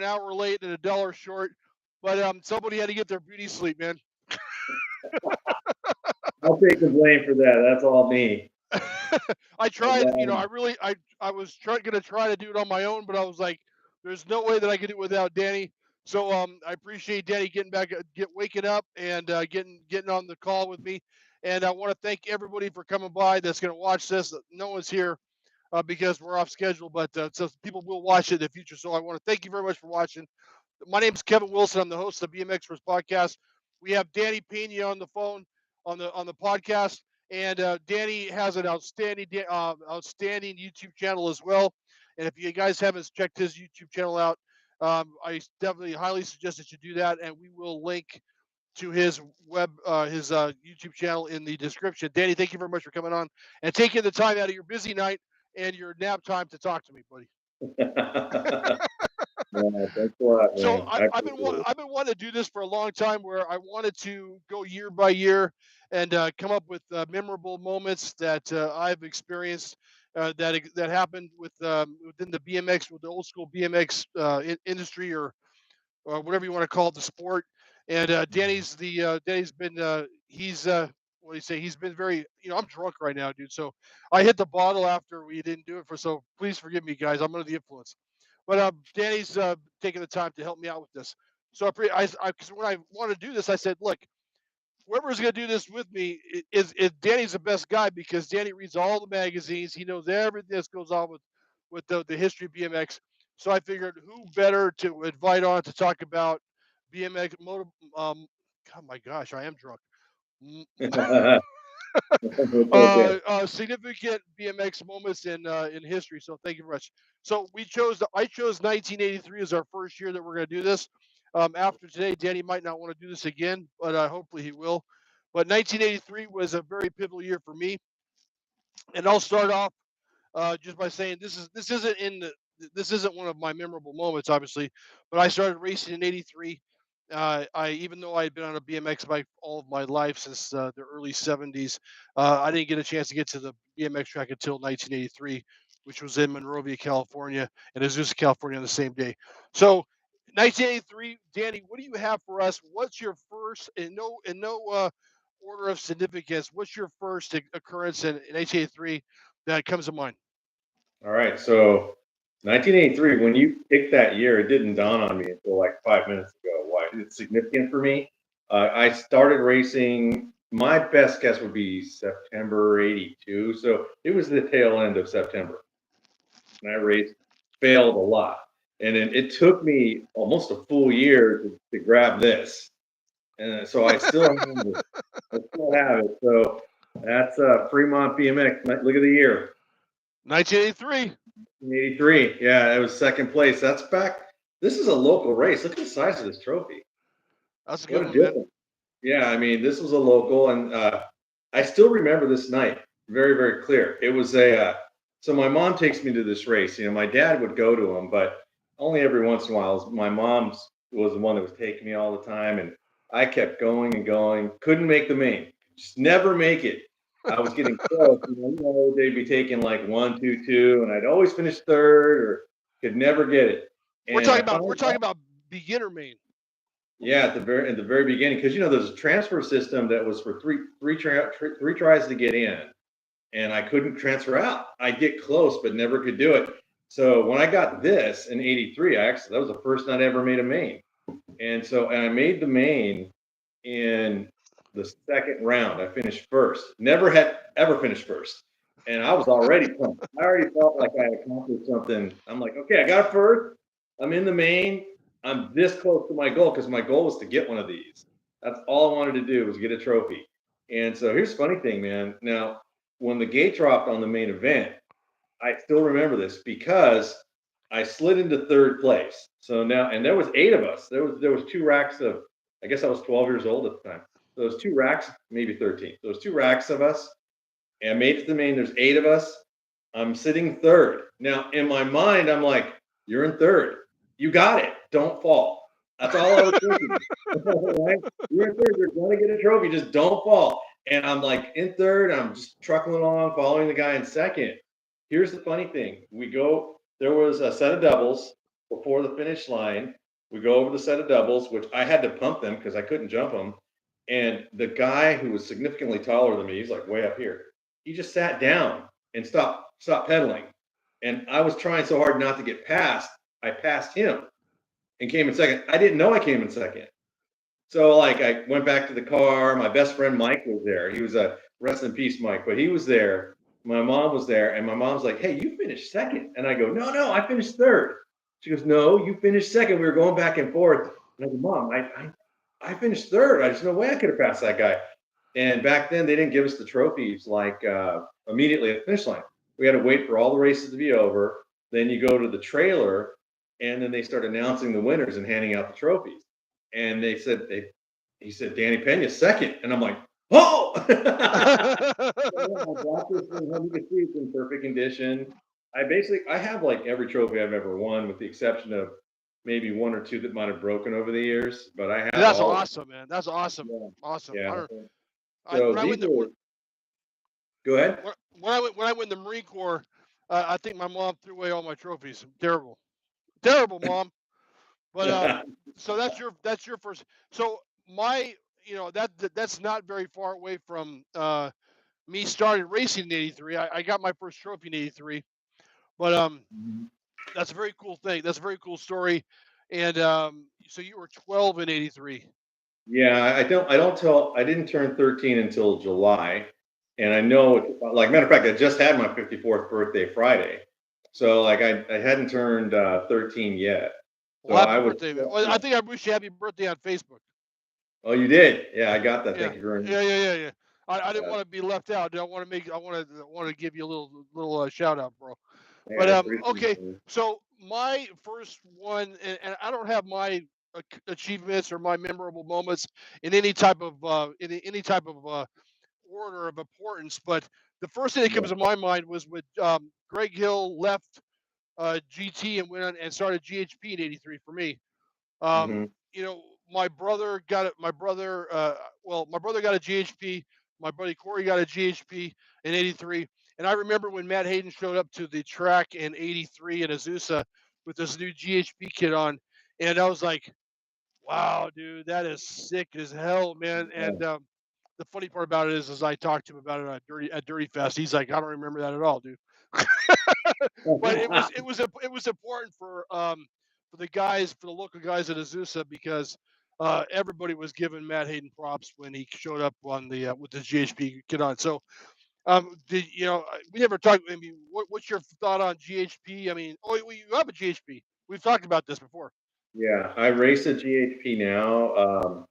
an hour late and $1 short, but somebody had to get their beauty sleep, man. I'll take the blame for that. That's all me. I tried, I was gonna try to do it on my own, but I was like, there's no way that I could do it without Danny. So I appreciate Danny waking up and getting on the call with me. And I want to thank everybody for coming by that's going to watch this. No one's here because we're off schedule, but so people will watch it in the future. So I want to thank you very much for watching. My name is Kevin Wilson. I'm the host of the BMXers podcast. We have Danny Pena on the phone on the podcast, and Danny has an outstanding YouTube channel as well. And if you guys haven't checked his YouTube channel out, I definitely highly suggest that you do that, and we will link to his YouTube channel in the description. Danny, thank you very much for coming on and taking the time out of your busy night and your nap time to talk to me, buddy. Yeah, thanks a lot, man. So I've been wanting to do this for a long time, where I wanted to go year by year and come up with memorable moments that I've experienced that happened within the BMX, with the old school BMX industry, or whatever you want to call it, the sport. And Danny's been he's what do you say? He's been very, I'm drunk right now, dude. So I hit the bottle after we didn't do it so please forgive me, guys. I'm under the influence. But Danny's taking the time to help me out with this. So because when I wanted to do this, I said, look, whoever's going to do this with me is Danny's the best guy, because Danny reads all the magazines. He knows everything that goes on with the history of BMX. So I figured, who better to invite on to talk about BMX oh my gosh, I am drunk. Significant BMX moments in history. So thank you very much. So I chose 1983 as our first year that we're going to do this. After today, Danny might not want to do this again, but hopefully he will. But 1983 was a very pivotal year for me, and I'll start off just by saying this isn't one of my memorable moments, obviously, but I started racing in '83. Even though I had been on a BMX bike all of my life since the early '70s, I didn't get a chance to get to the BMX track until 1983, which was in Monrovia, California, and Azusa, California, on the same day. So, 1983, Danny, what do you have for us? What's your first, in no order of significance? What's your first occurrence in 1983 that comes to mind? All right, so 1983, when you picked that year, it didn't dawn on me until like 5 minutes ago why it's significant for me. I started racing, my best guess would be September '82, so it was the tail end of September. And I raced, failed a lot. And then it took me almost a full year to grab this. And so I still have it. So that's Fremont BMX. Look at the year. 1983. 1983. Yeah, it was second place. That's back. This is a local race. Look at the size of this trophy. That's a good one, man. Yeah, I mean, this was a local, and I still remember this night very, very clear. It was so my mom takes me to this race. My dad would go to them, but only every once in a while. My mom was the one that was taking me all the time, and I kept going and going. Couldn't make the main. Just never make it. I was getting close. They'd be taking like 1, 2, 2, and I'd always finish third, or could never get it. And we're talking about beginner main. Yeah, at the very beginning, because there's a transfer system that was for three tries to get in, and I couldn't transfer out. I'd get close, but never could do it. So when I got this in '83, that was the first night I ever made a main, and I made the main in the second round. I finished first. Never had ever finished first, and I was already pumped. I already felt like I accomplished something. I'm like, okay, I got first. I'm in the main. I'm this close to my goal, because my goal was to get one of these. That's all I wanted to do, was get a trophy. And so here's the funny thing, man. Now, when the gate dropped on the main event, I still remember this because I slid into third place. So now, and there was 8 of us. There was 2 racks of, I guess I was 12 years old at the time. So there was 2 racks, maybe 13. There was 2 racks of us, and I made it to the main. There's 8 of us. I'm sitting third. Now, in my mind, I'm like, you're in third. You got it. Don't fall. That's all I was thinking. Right? You're in third. You're going to get a trophy. Just don't fall. And I'm like in third. I'm just trucking along, following the guy in second. Here's the funny thing. There was a set of doubles. before the finish line. We go over the set of doubles, which I had to pump them because I couldn't jump them. And the guy who was significantly taller than me, he's like way up here. He just sat down and stopped pedaling. And I was trying so hard not to get past. I passed him and came in second. I didn't know I came in second. So like I went back to the car. My best friend Mike was there. He was a rest in peace, Mike, but he was there. My mom was there, and my mom's like, "Hey, you finished second." And I go, "No, no, I finished third." She goes, "No, you finished second." We were going back and forth. And I go, "Mom, I finished third. There's no way I could have passed that guy." And back then, they didn't give us the trophies like immediately at the finish line. We had to wait for all the races to be over. Then you go to the trailer, and then they start announcing the winners and handing out the trophies. And he said Danny Pena second, and I'm like, oh. I brought this thing home. You can see it's in perfect condition. I have like every trophy I've ever won, with the exception of maybe one or two that might have broken over the years. But I have That's all of them. awesome, man. That's awesome. Yeah, Awesome. yeah. When So I these went are. Go ahead. when I went in the Marine Corps, I think my mom threw away all my trophies. Terrible, terrible, mom. But so that's your first. So my, that's not very far away from me started racing in '83. I got my first trophy in '83. But that's a very cool thing. That's a very cool story. And so you were 12 in '83. Yeah, I didn't turn 13 until July. And I know, like, matter of fact, I just had my 54th birthday Friday. So like I hadn't turned 13 yet. So Well, I happy was, birthday, man. Well, I think I wish you happy birthday on Facebook. oh, you did? Yeah, I got that. Yeah, Thank you very much. yeah. I didn't Yeah, want to be left out. I want to make. I want to give you a little shout out, bro. hey, But I appreciate okay. it. So my first one, and I don't have my achievements or my memorable moments in any type of any type of order of importance. But the first thing that Yeah. comes to my mind was when Greg Hill left GT and went on and started GHP in '83 for me. Um, Hmm. you know, my brother got it. My brother got a GHP. My buddy Corey got a GHP in '83. And I remember when Matt Hayden showed up to the track in '83 in Azusa with this new GHP kit on, and I was like, "Wow, dude, that is sick as hell, man!" Yeah. And the funny part about it is I talked to him about it at Dirty Fest. He's like, "I don't remember that at all, dude." But it was important for the guys, for the local guys at Azusa, because everybody was giving Matt Hayden props when he showed up on the with the GHP kit on. So did we never talked. I mean, what's your thought on GHP? I mean, oh, well, you have a GHP. We've talked about this before. Yeah, I race a GHP now.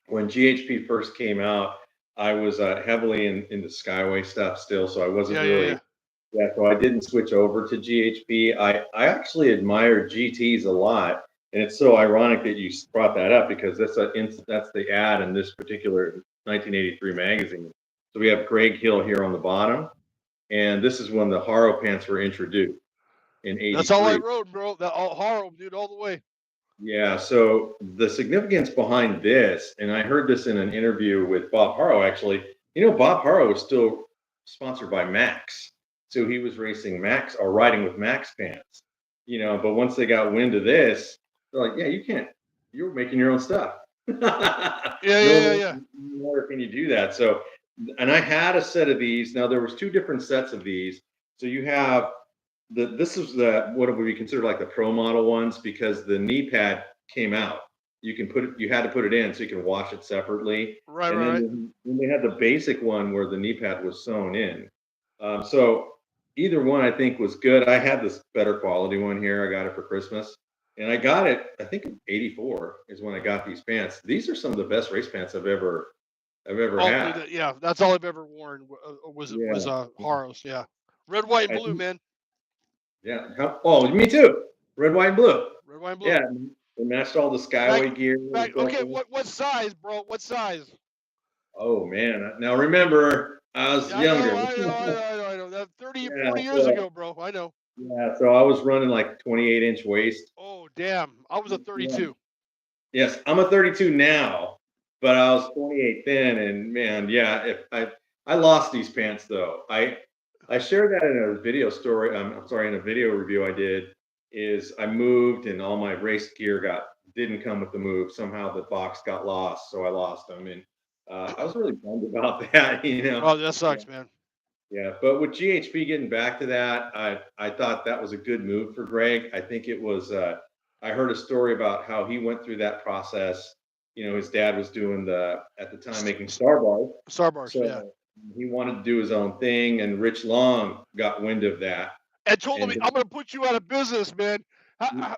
When GHP first came out, I was heavily in the Skyway stuff still, so I wasn't Yeah. really. Yeah, so I didn't switch over to GHP. I actually admire GTs a lot, and it's so ironic that you brought that up because that's the ad in this particular 1983 magazine. So we have Greg Hill here on the bottom, and this is when the Haro pants were introduced in That's all I '83. wrote, bro. That all horror, dude, all the way. Yeah, so the significance behind this, and I heard this in an interview with Bob Haro actually. Bob Haro is still sponsored by Max. So he was racing Max or riding with Max pants. But once they got wind of this, they're like, yeah, you can't, you're making your own stuff. No Yeah. more can you do that. So, and I had a set of these. Now there was two different sets of these. So you have this is what would be considered like the pro model ones because the knee pad came out. You had to put it in so you can wash it separately. Right, And right, right. then they had the basic one where the knee pad was sewn in. So either one I think was good. I had this better quality one here. I got it for Christmas. And I got it, I think in '84 is when I got these pants. These are some of the best race pants I've ever Oh, dude, had. yeah, that's all I've ever worn was Yeah. Haros. Yeah, red, white, and I blue, think, man. yeah. Oh, me too. Red, white, and blue. Red, white, and blue. Yeah, they matched all the Back, Skyway gear and Okay, stuff. what size, bro? What size? Oh man! Now remember, I was Yeah, I know, younger. I know. That 30, Yeah, 40 years so ago, bro. I know. so I was running like 28-inch waist. Oh, damn. I was a Yeah. 32. Yes, I'm a 32 now, but I was 28 then, and man, yeah, if I lost these pants though. I shared that in a video story. I'm sorry, in a video review I did. is I moved and all my race gear didn't come with the move. Somehow the box got lost, so I lost them, and I was really bummed about that. Oh, that sucks, man. Yeah, but with GHP getting back to that, I thought that was a good move for Greg. I think it was. I heard a story about how he went through that process. His dad was doing at the time making Star Bars, Star Bars, yeah. so he wanted to do his own thing, and Rich Long got wind of that, And told him, and "I'm going to put you out of business, man." that's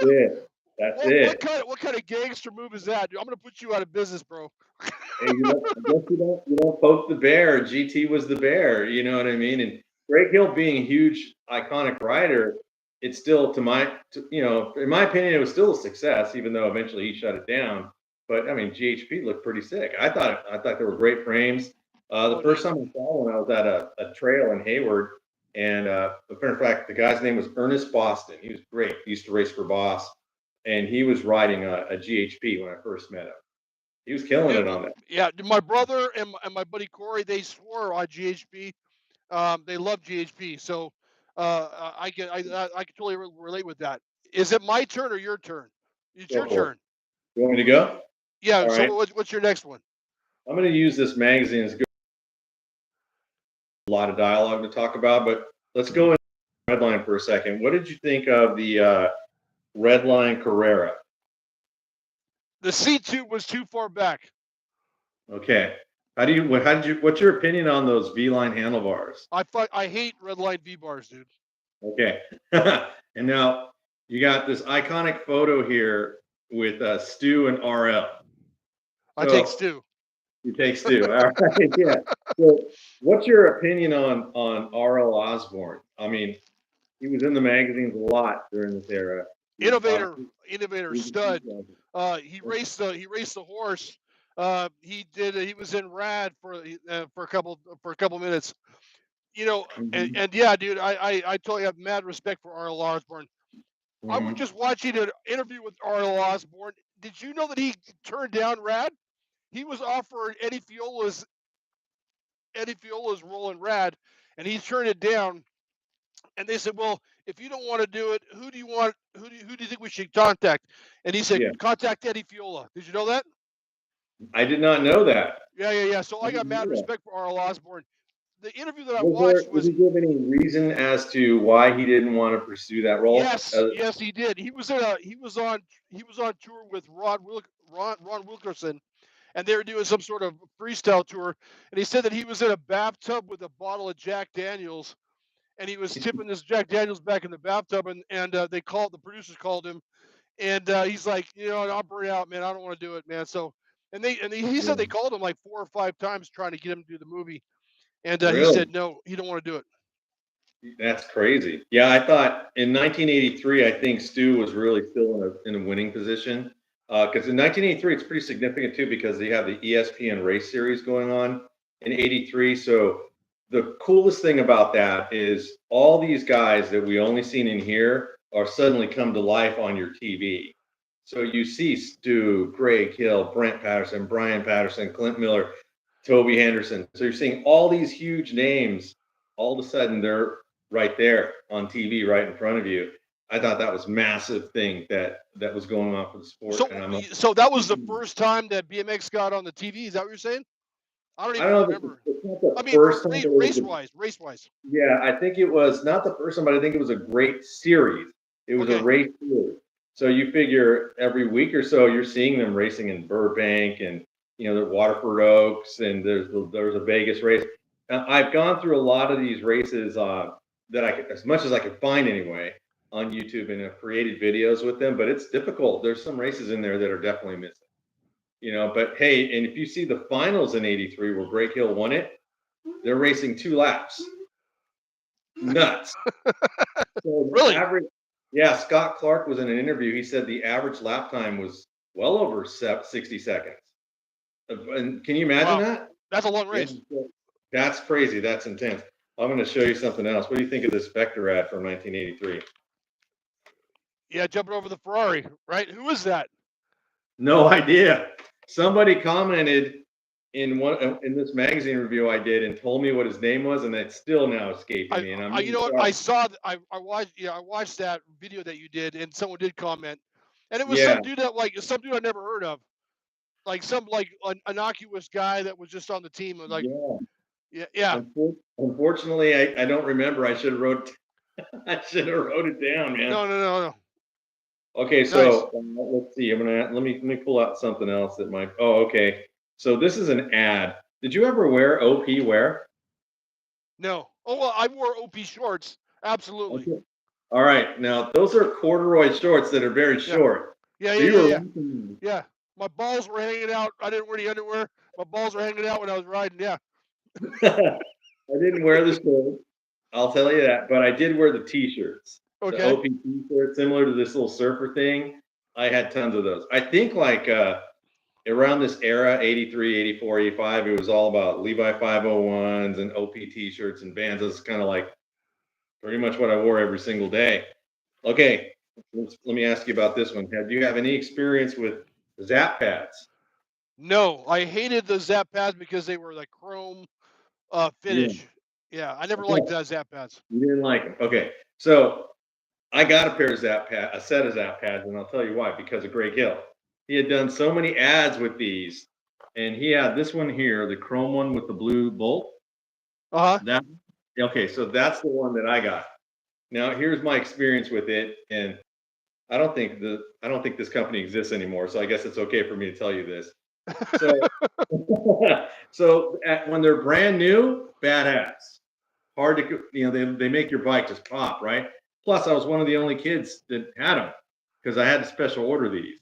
it. That's it. What kind of gangster move is that, dude? I'm going to put you out of business, bro. And I guess you don't poke the bear. GT was the bear. You know what I mean? And Greg Hill being a huge iconic rider, it's still in my opinion, it was still a success, even though eventually he shut it down. But I mean, GHP looked pretty sick. I thought they were great frames. The first time I saw one, I was at a trail in Hayward, and in fact, the guy's name was Ernest Boston. He was great. He used to race for Boss, and he was riding a GHP when I first met him. He was killing it on that. Yeah, my brother and my buddy Corey, they swore on GHP. They love GHP, so I can totally relate with that. Is it my turn or your turn? It's Go your for it. turn. You want me to go? Yeah. All So right. what's your next one? I'm going to use this magazine as a lot of dialogue to talk about, but let's go in Redline for a second. What did you think of the Redline Carrera? The C2 was too far back. Okay. What's your opinion on those V-line handlebars? I hate Redline V bars, dude. Okay. And now you got this iconic photo here with Stu and RL. I take So Stu. you take Stu. All right. Yeah. So what's your opinion on RL Osborne? I mean, he was in the magazines a lot during this era. Innovator, He's stud. He raced the horse. He was in Rad for a couple minutes. And yeah, dude, I totally have mad respect for R.L. Osborne. I was just watching an interview with R.L. Osborne. Did you know that he turned down Rad? He was offered Eddie Fiola's role in Rad, and he turned it down. And they said, "Well, if you don't want to do it, who do you want? Who do you think we should contact?" And he said, Yeah, "Contact Eddie Fiola." Did you know that? I did not know that. Yeah. So I I got didn't mad know that. respect for R.L. Osborne. The interview that I Was there? watched Did was he give any reason as to why he didn't want to pursue that role? yes, he did. He was on tour with Ron Wilkerson, and they were doing some sort of freestyle tour. And he said that he was in a bathtub with a bottle of Jack Daniels, and he was tipping this Jack Daniels back in the bathtub. And the producers called him, and he's like, I'm burnt out, man. I don't want to do it, man. So, he said they Yeah, called him like 4 or 5 times trying to get him to do the movie, and he really? said no, he don't want to do it. That's crazy. Yeah, I thought in 1983, I think Stu was really still in a winning position. Because in 1983, it's pretty significant too, because they have the ESPN race series going on in '83. So the coolest thing about that is all these guys that we only seen in here are suddenly come to life on your TV. So you see Stu, Greg Hill, Brent Patterson, Brian Patterson, Clint Miller, Toby Henderson. So you're seeing all these huge names. All of a sudden, they're right there on TV, right in front of you. I thought that was massive thing that was going on for the sport, So, and I'm. so that was the first time that BMX got on the TV. Is that what you're saying? I don't I even don't know if remember. it's not the I mean, first time, but it was race wise. yeah, I think it was not the first time, but I think it was a great series. It was a Okay. race series. So you figure every week or so you're seeing them racing in Burbank and the Waterford Oaks, and there's a Vegas race. I've gone through a lot of these races that as much as I could find anyway, on YouTube, and have created videos with them, but it's difficult. There's some races in there that are definitely missing. But hey, and if you see the finals in '83 where Greg Hill won it, they're racing 2 laps. Nuts. So the Really? average, yeah, Scott Clark was in an interview. He said the average lap time was well over 60 seconds. And can you imagine Wow. that? That's a long Yeah, race. that's crazy. That's intense. I'm going to show you something else. What do you think of this Vector ad from 1983? Yeah, jumping over the Ferrari, right? Who is that? No idea. Somebody commented in this magazine review I did, and told me what his name was, and it's still now escaping me. And I'm you really know what? sorry. I watched, yeah, I watched that video that you did, and someone did comment, and it was Yeah, some dude I never heard of, like some like an innocuous guy that was just on the team, and like, yeah. yeah, yeah, Unfortunately, I don't remember. I should have wrote I should have wrote it down, man. no, no, no, no, Okay, nice. so let's see. I'm gonna let me pull out something else that might. Oh, okay. So this is an ad. Did you ever wear OP wear? No, oh well, I wore OP shorts, absolutely, Okay. All right. Now those are corduroy shorts that are very yeah, short. yeah, So yeah, you yeah, were yeah, rocking yeah. My balls were hanging out. I didn't wear any underwear. My balls were hanging out when I was riding. Yeah, I didn't wear the shorts. I'll tell you that, but I did wear the t-shirts, the okay, OP t-shirt, similar to this little surfer thing. I had tons of those. I think like around this era, 83, 84, 85, it was all about Levi 501s and OP t-shirts and bands. It's kind of like pretty much what I wore every single day. Okay, let me ask you about this one. Have you have any experience with Zap pads? no, I hated the Zap pads because they were like chrome Yeah. finish. Yeah, I never liked Okay. that Zap pads. You didn't like them. Okay. So I got a pair of Zap pad, a set of Zap pads, and I'll tell you why. Because of Greg Hill, he had done so many ads with these, and he had this one here, the chrome one with the blue bolt. Uh huh. That okay, so that's the one that I got. Now here's my experience with it, and I don't think this company exists anymore. So I guess it's okay for me to tell you this. So when they're brand new, badass, hard to they make your bike just pop, right? Plus, I was one of the only kids that had them because I had to special order these.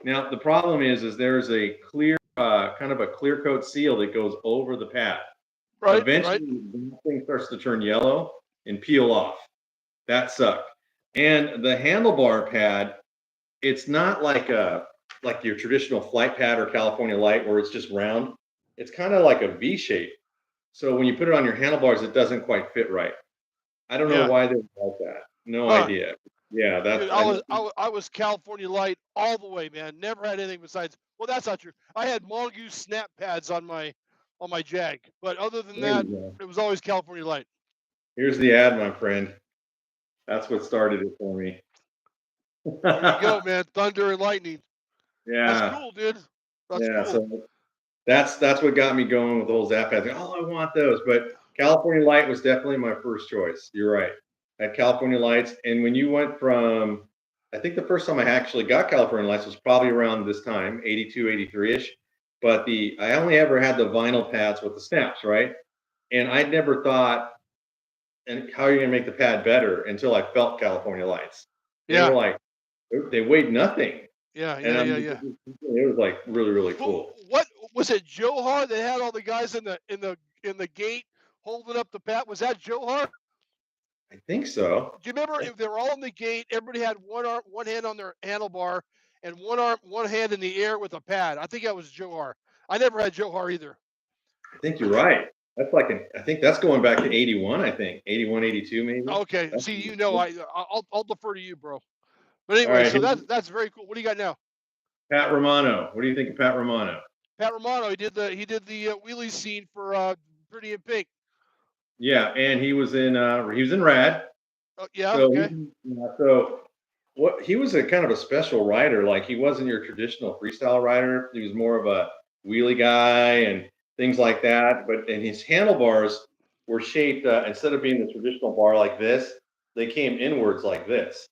Now the problem is there's a clear kind of a clear coat seal that goes over the pad. Right, right. Eventually, the thing starts to turn yellow and peel off. That sucked. And the handlebar pad, it's not like your traditional flight pad or California Light where it's just round. It's kind of like a V shape. So when you put it on your handlebars, it doesn't quite fit right. I don't know Yeah. why they like that. No Huh. idea. Yeah, Dude, that's I know. I was California Light all the way, man. Never had anything besides. Well, that's not true. I had Mongoose snap pads on my Jag, but other than There that, you go. it was always California Light. Here's the ad, my friend. That's what started it for me. There you go, man. Thunder and lightning. That's Yeah, cool, dude. That's yeah. cool. So that's what got me going with the whole Zap pads. Oh, I want those. But California Light was definitely my first choice. You're right. I had California Lights, and when you went from, I think the first time I actually got California Lights was probably around this time, 82, 83-ish. But I only ever had the vinyl pads with the snaps, right? And I never thought, and how are you gonna make the pad better until I felt California Lights. They were Yeah, like, they weighed nothing. yeah, And yeah, yeah, yeah. it was like really, really Who? cool. What was it? Johar that had all the guys in the gate holding up the pat. Was that Johar? I think so. Do you remember I if they were all in the gate? Everybody had one hand on their handlebar, and one hand in the air with a pad. I think that was Johar. I never had Johar either. think you're right. I think that's going back to 81, I think. 81, 82 maybe. Okay, That's see, you know, I'll defer to you, bro. But all anyway, right. so Here's that's very cool. What do you got now? Pat Romano. What do you think of Pat Romano? Pat Romano. He did the wheelie scene for Pretty in Pink. Yeah, and he was in Rad. Yeah. So Okay. so what he was a kind of a special rider. Like he wasn't your traditional freestyle rider. He was more of a wheelie guy and things like that. But and his handlebars were shaped instead of being the traditional bar like this, they came inwards like this.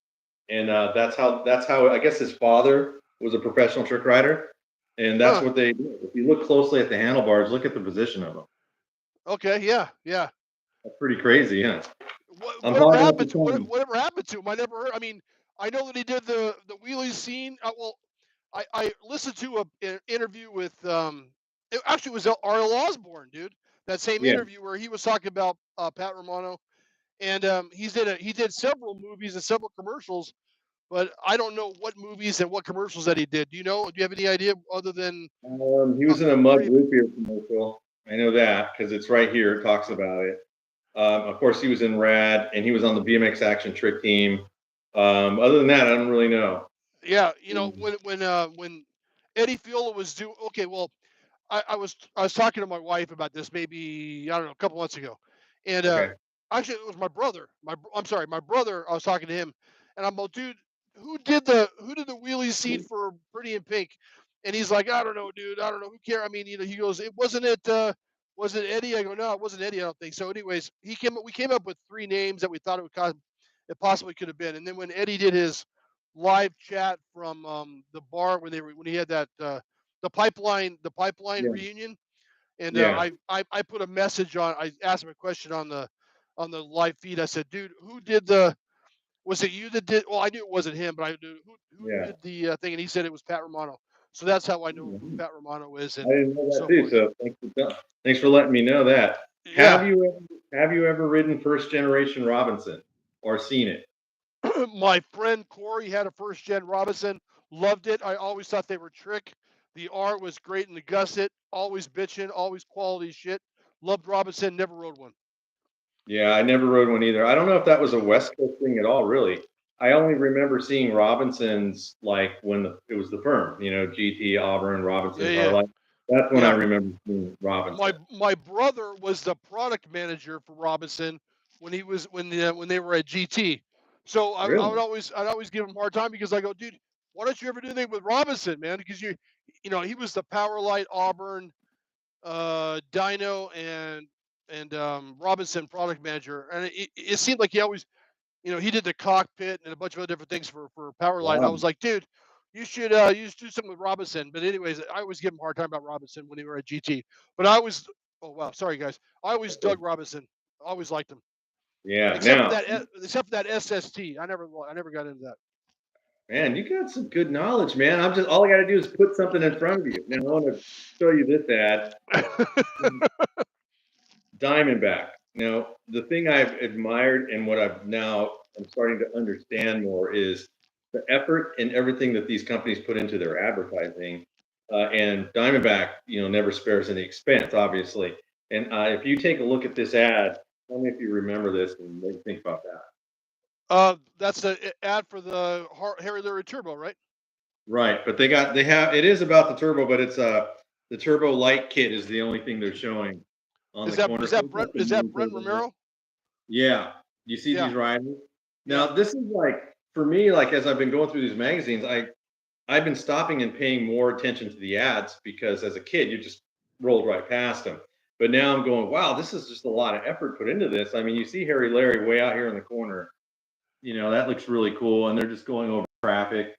And that's how I guess his father was a professional trick rider, and that's Huh. what they do. If you look closely at the handlebars, look at the position of them. Okay. Yeah. Yeah. That's pretty crazy, yeah. I'm Whatever hogging up happened the to time. whatever happened to him? I never heard. I mean, I know that he did the wheelie scene. Well, I listened to an interview with it actually was Arnold Osborne, dude. That same Yeah. interview where he was talking about Pat Romano, and he did several movies and several commercials, but I don't know what movies and what commercials that he did. Do you know? Do you have any idea other than He was in a mud pretty? root beer commercial. I know that because it's right here. It talks about it. Of course, he was in Rad, and he was on the BMX Action Trick Team. Other than that, I don't really know. Yeah, you know Mm. when Eddie Fiola was doing okay. Well, I was talking to my wife about this maybe I don't know a couple months ago, and Okay. actually it was my brother. I'm sorry, my brother. I was talking to him, and I'm like, dude, who did the wheelie seat for Pretty in Pink? And he's like, I don't know, dude. I don't know. Who cares? I mean, he goes, it wasn't it. Was it Eddie? I go, no, it wasn't Eddie. I don't think so. Anyways, we came up with three names that we thought it possibly could have been. And then when Eddie did his live chat from the bar when he had that the pipeline Yeah. reunion, and Yeah. I put a message on. I asked him a question on the live feed. I said, dude, who did the was it you that did? Well, I knew it wasn't him, but I knew who Yeah. did the thing, and he said it was Pat Romano. So that's how I know who Mhm. Pat Romano is, I and didn't know that so too. forth. So thanks for letting me know that. Yeah, Have you ever ridden first generation Robinson or seen it? my friend Corey had a first gen Robinson, loved it. I always thought they were trick. The art was great in the gusset, always bitching, always quality shit. Loved Robinson, never rode one. Yeah, I never rode one either. I don't know if that was a West Coast thing at all, really. I only remember seeing Robinsons like when it was the firm, GT, Auburn, Yeah, Robinson, yeah, Carlisle. That's when I yeah. remember seeing My Robinson. my brother was the product manager for Robinson when they were at GT. So Really? I'd always give him a hard time because I go, dude, why don't you ever do anything with Robinson, man? Because he was the Powerlight Auburn, Dyno and Robinson product manager, and it seemed like he always he did the cockpit and a bunch of other different things for Powerlight. And I Wow. was like, dude, you should do something with Robinson. But anyways, I always give him a hard time about Robinson when they were at GT. But I always, oh wow, sorry guys, I always dug Robinson. Always liked him, Yeah. Now, except for that SST. I never got into man, you got some good knowledge, man. All I got to do is put something in front of you. Now, I want to show you this ad. that. Diamondback. Now, the thing I've admired and what I'm starting to understand more is the effort and everything that these companies put into their advertising. And Diamondback, never spares any expense, obviously. And if you take a look at this ad, tell me if you remember this and what you think about that. That's the ad for the Harry Leary Turbo, right? Right, but they have it is about the turbo, but it's the turbo light kit is the only thing they're showing on the corner. So it's got the Is that main Brent turbo. Romero? Yeah. You see these Yeah, riders? yeah, Now, this is like for me, like as I've been going through these magazines, I've been stopping and paying more attention to the ads because as a kid, you just rolled right past them. But now I'm going, wow, this is just a lot of effort put into this. I mean, you see Harry Larry way out here in the corner. That looks really cool, and they're just going over traffic.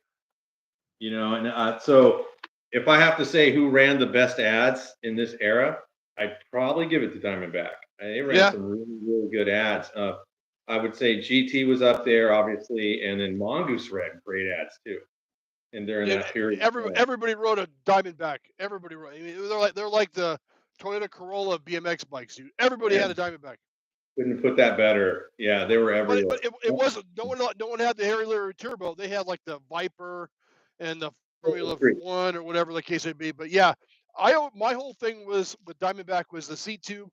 And so if I have to say who ran the best ads in this era, I'd probably give it to Diamondback. They ran yeah. some really, really good ads. I would say GT was up there, obviously, and then Mongoose ran great ads too. And during Yeah, that period of time, everybody rode a Diamondback. Everybody rode. I mean, they're like the Toyota Corolla of BMX bikes, dude. Everybody had man, a Diamondback. couldn't put that better. Yeah, they were everywhere. But it wasn't. No one had the Harry Leary Turbo. They had like the Viper and the Formula Three. One or whatever the case may be. But yeah, my whole thing was with Diamondback was the seat tube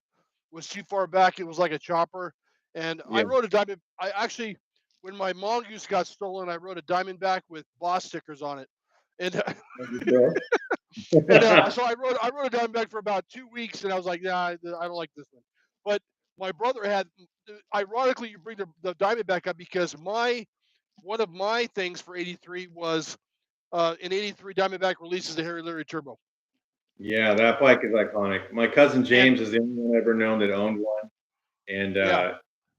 was too far back. It was like a chopper, and I Yeah. rode a Diamond. I actually, when my Mongoose got stolen, I rode a Diamondback with Boss stickers on it, and so I rode a Diamondback for about 2 weeks, and I was like, nah, I don't like this one. But my brother had, ironically, you bring the Diamondback up because one of my things for '83 was in '83 Diamondback releases the Harry Leary Turbo, Yeah, that bike is iconic. My cousin and James is the only one I've ever known that owned one. And yeah,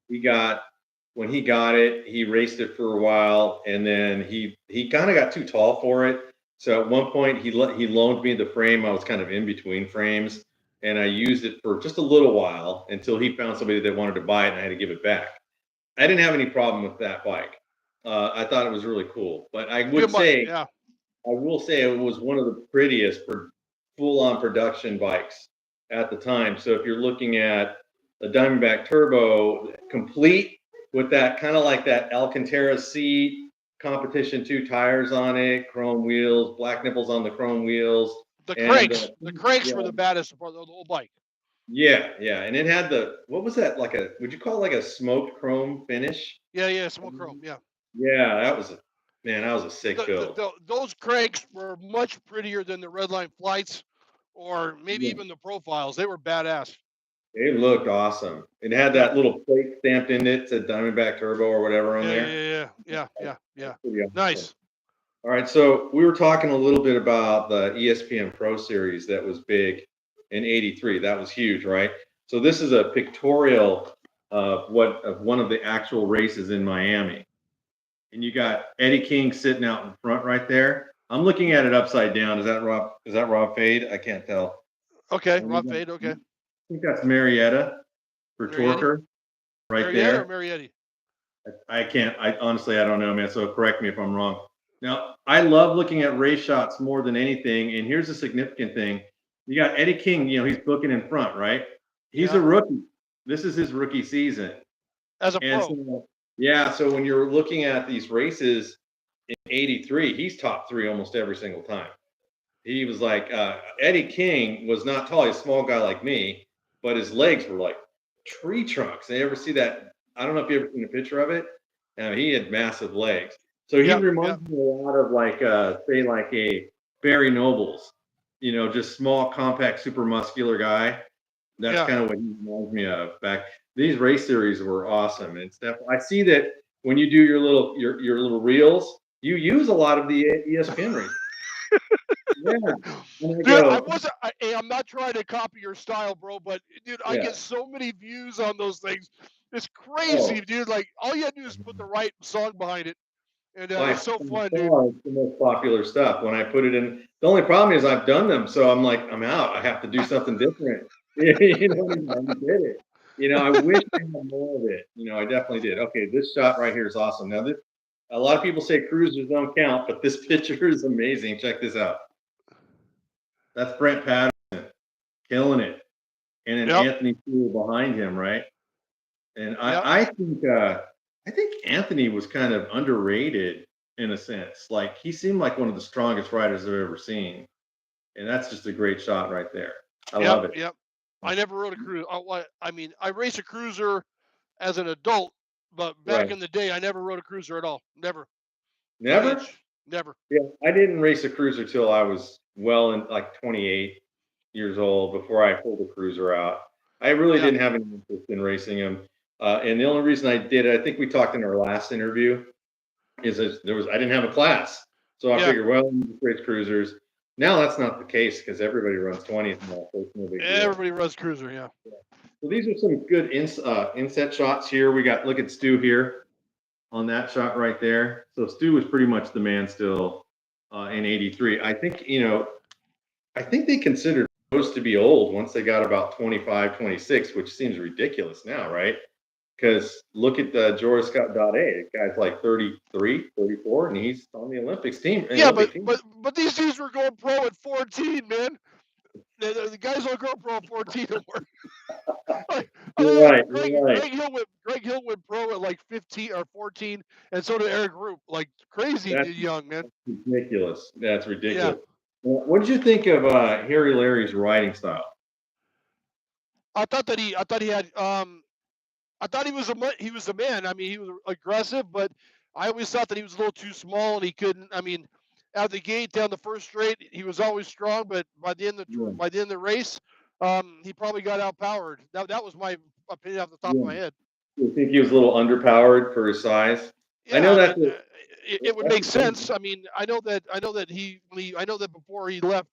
he got when he got it, he raced it for a while, and then he kind of got too tall for it. So at one point, he loaned me the frame. I was kind of in between frames, and I used it for just a little while until he found somebody that wanted to buy it, and I had to give it back. I didn't have any problem with that bike. I thought it was really cool, but good, yeah, I will say it was one of the prettiest for full-on production bikes at the time. So if you're looking at a Diamondback Turbo, complete with that kind of like that Alcantara seat, competition two tires on it, chrome wheels, black nipples on the chrome wheels, and the cranks yeah, were the baddest part of the whole bike. yeah, and it had the what was that like a would you call it like a smoked chrome finish? Yeah, yeah, smoke chrome, yeah. Yeah, that was a sick build. Those cranks were much prettier than the Redline flights, or maybe Yeah. even the profiles. They were badass. It looked awesome. It had Yep. that little plate stamped in it, said Diamondback Turbo or whatever on Yeah, there. yeah, yeah, yeah, yeah, That's yeah. pretty awesome. Nice. All right, so we were talking a little bit about the ESPN Pro Series that was big in '83. That was huge, right? So this is a pictorial of one of the actual races in Miami. And you got Eddie King sitting out in front right there. I'm looking at it upside down. Is that Rob? Is that Rob Fade? I can't tell. Okay, And Rob Fade. Okay, I think that's Marietta for Marietti, Torker right Marietta or there. Marietti? I can't. I honestly, I don't know, man. So correct me if I'm wrong. Now, I love looking at race shots more than anything. And here's the significant thing: you got Eddie King. He's booking in front, right? He's a Yeah, rookie. This is his rookie season, as a and pro. so yeah. So when you're looking at these races in '83, he's top three almost every single time. He was like Eddie King was not tall. He's a small guy like me, but his legs were like tree trunks. You ever see that? I don't know if you ever seen a picture of it. He had massive legs. So he Yep, yep. reminds me a lot of like say like a Barry Nobles, just small, compact, super muscular guy. That's Yeah. kind of what he reminds me of. Back these race series were awesome, and stuff. I see that when you do your little reels, you use a lot of the ESPN race. Yeah, and I Dude, I go, wasn't. Hey, I'm not trying to copy your style, bro, but dude, I yeah, get so many views on those things. It's crazy, oh, dude. Like all you had to do is put the right song behind it, and by it's so fun, dude. far it's the most popular stuff. When I put it in, the only problem is I've done them, so I'm like, I'm out. I have to do something different. What I mean? I did it. I wish I had more of it. I definitely did. Okay, this shot right here is awesome. Now, a lot of people say cruisers don't count, but this picture is amazing. Check this out. That's Brent Patterson killing it, and then Yep, Anthony Sewell behind him, right? And yep, I think Anthony was kind of underrated in a sense. Like he seemed like one of the strongest riders I've ever seen, and that's just a great shot right there. I yep, love it. yep. I never rode a cruiser. I mean, I raced a cruiser as an adult, but back Right. in the day, I never rode a cruiser at all. Never. Young Never? age. Never. Yeah, I didn't race a cruiser till I was well in like 28 years old before I pulled a cruiser out. I really Yeah, didn't have any interest in racing them. And the only reason I did it, I think we talked in our last interview, is that I didn't have a class. So I yeah. figured, well, I'm just race cruisers. Now that's not the case because everybody runs 20s now, so it's no big deal. Everybody runs cruiser. Yeah. So these are some good inset shots here. We got, look at Stu here on that shot right there. So Stu was pretty much the man still in '83. I think they considered those to be old once they got about 25, 26, which seems ridiculous now, right? Because look at George Scott Dade. The guy's like 33, 34, and he's on the Olympics team, Yeah, but Olympic team. but but these dudes were going pro at 14, man. The guys don't go pro at 14 anymore. I You're think right. You're right. Greg Hill went pro at like 15 or 14, and so did Eric Roop. Like crazy That's young, man. ridiculous. That's Yeah, ridiculous. What did you think of Harry Larry's riding style? I thought he had I thought he was a man. I mean, he was aggressive, but I always thought that he was a little too small and he couldn't. I mean, out of the gate down the first straight, he was always strong, but Yeah, by the end of the race, he probably got outpowered. That was my opinion off the top of yeah. my head. You think he was a little underpowered for his size? I Yeah, know I that's mean, it would that's make the thing. sense. I mean, I know that I know that before he left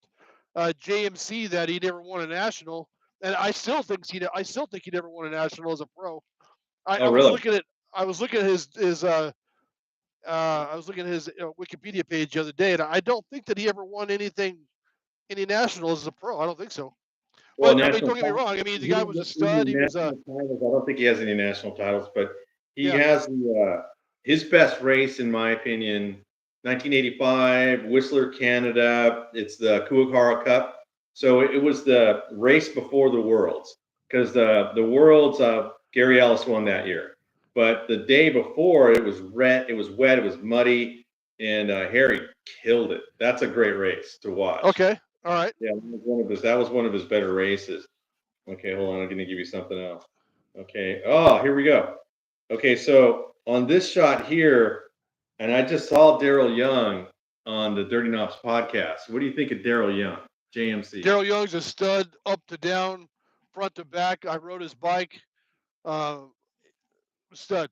JMC that he never won a national, and I still think he never won a national as a pro. Oh, I was really? looking at I was looking at his Wikipedia page the other day, and I don't think that he ever won any nationals as a pro. I don't think so. Well, But I mean, national don't get me titles. wrong. I mean, the He guy was a doesn't stud. any He was national titles. I don't think he has any national titles, but he yeah, has his best race, in my opinion, 1985 Whistler, Canada. It's the Kuakara Cup. So it was the race before the Worlds because the Worlds Gary Ellis won that year, but the day before it was red. It was wet. It was muddy, and Harry killed it. That's a great race to watch. okay, all right, Yeah, that was one of his better races. Okay, hold on. I'm going to give you something else. Okay. Oh, here we go. Okay, so on this shot here, and I just saw Daryl Young on the Dirty Knobs podcast. What do you think of Daryl Young? JMC. Daryl Young's a stud, up to down, front to back. I rode his bike. Uh, Stud.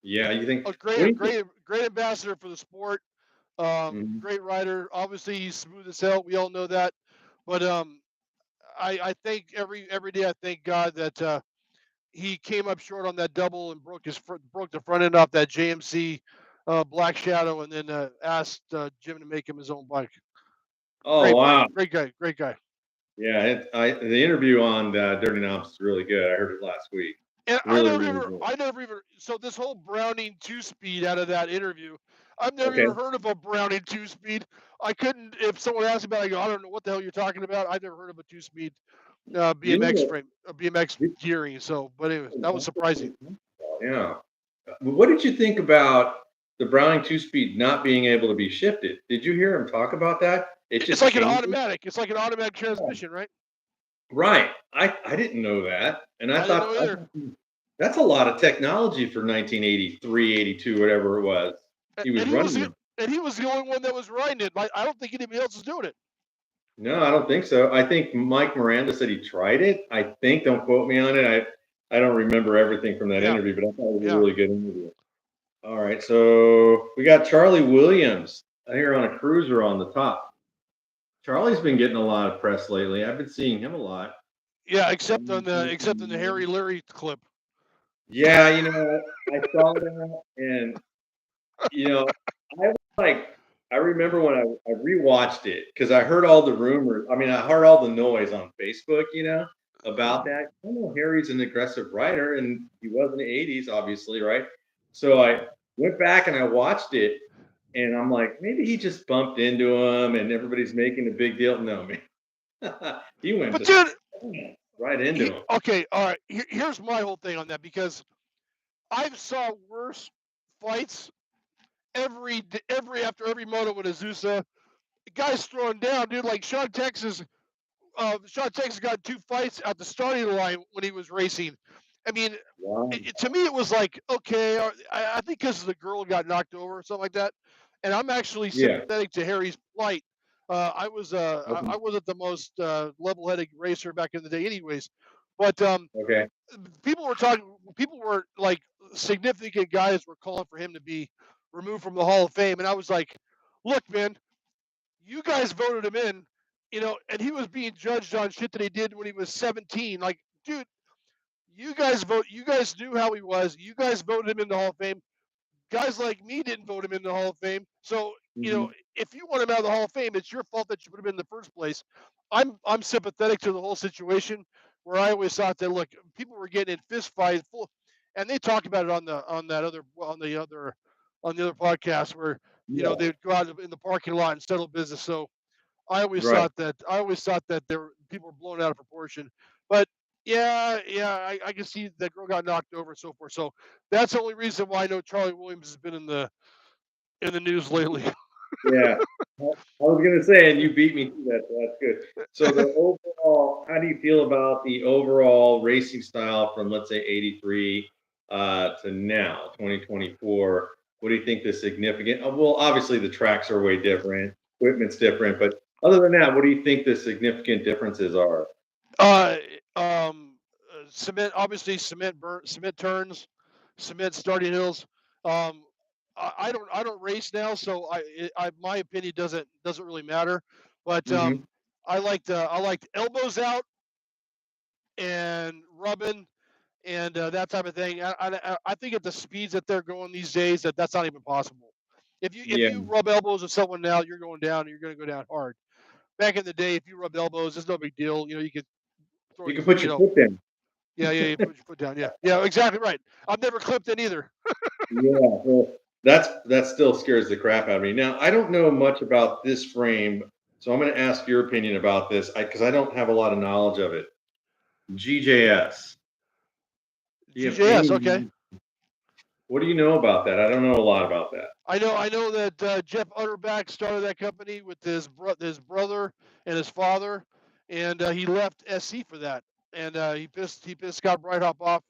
Yeah, you think? A What do great, you think? great, great ambassador for the sport. Mhm. Great rider. Obviously, he's smooth as hell. We all know that. But I think every day I thank God that he came up short on that double and broke the front end off that JMC Black Shadow, and then asked Jim to make him his own bike. Oh Great bike, wow. great guy, great guy. Yeah, the interview on Dirty Knobs is really good. I heard it last week. And Really, really good. I never even, so this whole Browning two speed out of that interview, I've never Okay. even heard of a Browning two speed. I couldn't, if someone asked about it, I go, I don't know what the hell you're talking about. I've never heard of a two speed You BMX know frame, BMX gearing. So, but anyways, that was surprising. Yeah. What did you think about the Browning two-speed not being able to be shifted? Did you hear him talk about that? It It's just like an changed it? automatic. It's like an automatic Yeah. transmission, right? Right. I didn't know that. And I didn't know I either. thought, that's a lot of technology for 1983, 82, whatever it was. He was And he was running the, them. and he was the only one that was riding it. Like, I don't think anybody else is doing it. No, I don't think so. I think Mike Miranda said he tried it. I think, don't quote me on it. I don't remember everything from that Yeah, interview, but I thought it was a yeah. really good interview. All right, so we got Charlie Williams here on a cruiser on the top. Charlie's been getting a lot of press lately. I've been seeing him a lot. Yeah, except on the Harry Leary clip. Yeah, I saw that, and I was like, I remember when I rewatched it because I heard all the rumors. I mean, I heard all the noise on Facebook, about that. I know Harry's an aggressive writer, and he was in the '80s, obviously, right? So I went back and I watched it, and I'm like, maybe he just bumped into him, and everybody's making a big deal. No, man, he went But to dude, right into him. okay, all right. Here's my whole thing on that, because I've saw worse fights after every moto with Azusa. The guy's throwing down, dude. Like Sean Texas got two fights at the starting line when he was racing. I mean, Wow. to me, it was like, okay, I think because the girl got knocked over or something like that. And I'm actually Yeah. sympathetic to Harry's plight. Okay. I wasn't the most level-headed racer back in the day, anyways. But Okay. people were like, significant guys were calling for him to be removed from the Hall of Fame, and I was like, look, man, you guys voted him in, and he was being judged on shit that he did when he was 17. Like, dude, you guys knew how he was. You guys voted him in the Hall of Fame. Guys like me didn't vote him in the Hall of Fame. So, Hmm. if you want him out of the Hall of Fame, it's your fault that you put him in the first place. I'm sympathetic to the whole situation, where I always thought that, look, people were getting in fist fights, and they talked about it on the other podcast, where Yeah. they'd go out in the parking lot and settle business. So Right. I always thought that people were blown out of proportion. But yeah, I can see that girl got knocked over and so forth. So that's the only reason why I know Charlie Williams has been in the news lately. Yeah. I was gonna say, and you beat me to that, so that's good. So the overall, how do you feel about the overall racing style from, let's say, '83 to now, 2024? What do you think the significant? Well, obviously the tracks are way different, equipment's different, but other than that, what do you think the significant differences are? uh, Cement, obviously, cement turns, cement starting hills. Um, I don't race now, so my opinion doesn't really matter. But Hmm. I liked elbows out and rubbing and that type of thing. I think at the speeds that they're going these days, that's not even possible. If Yeah, you rub elbows with someone now, you're going down, and you're going to go down hard. Back in the day, if you rubbed elbows, it's no big deal. You could throw you your can put your foot down. you put your foot down. Yeah, exactly right. I've never clipped it either. Yeah, well, that still scares the crap out of me. Now, I don't know much about this frame, so I'm going to ask your opinion about this because I don't have a lot of knowledge of it. GJS. Do you have GJS, okay. any? What do you know about that? I don't know a lot about that. I know that Jeff Utterback started that company with his brother and his father, and he left SC for that. And he pissed Scott Breithaupt off,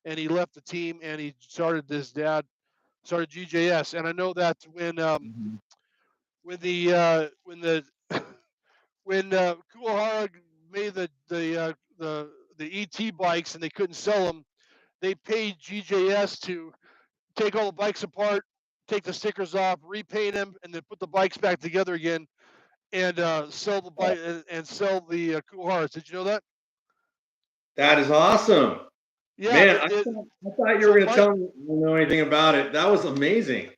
and he left the team, and he started his dad started GJS. And I know that when Mhm. when the when Kuwahara made the ET bikes and they couldn't sell them, they paid GJS to take all the bikes apart, take the stickers off, repaint them, and then put the bikes back together again and sell the bike and sell the Kuwaharas. Did you know that? That is awesome. Yeah. Man, I thought you were So going to tell me you don't know anything about it. That was amazing.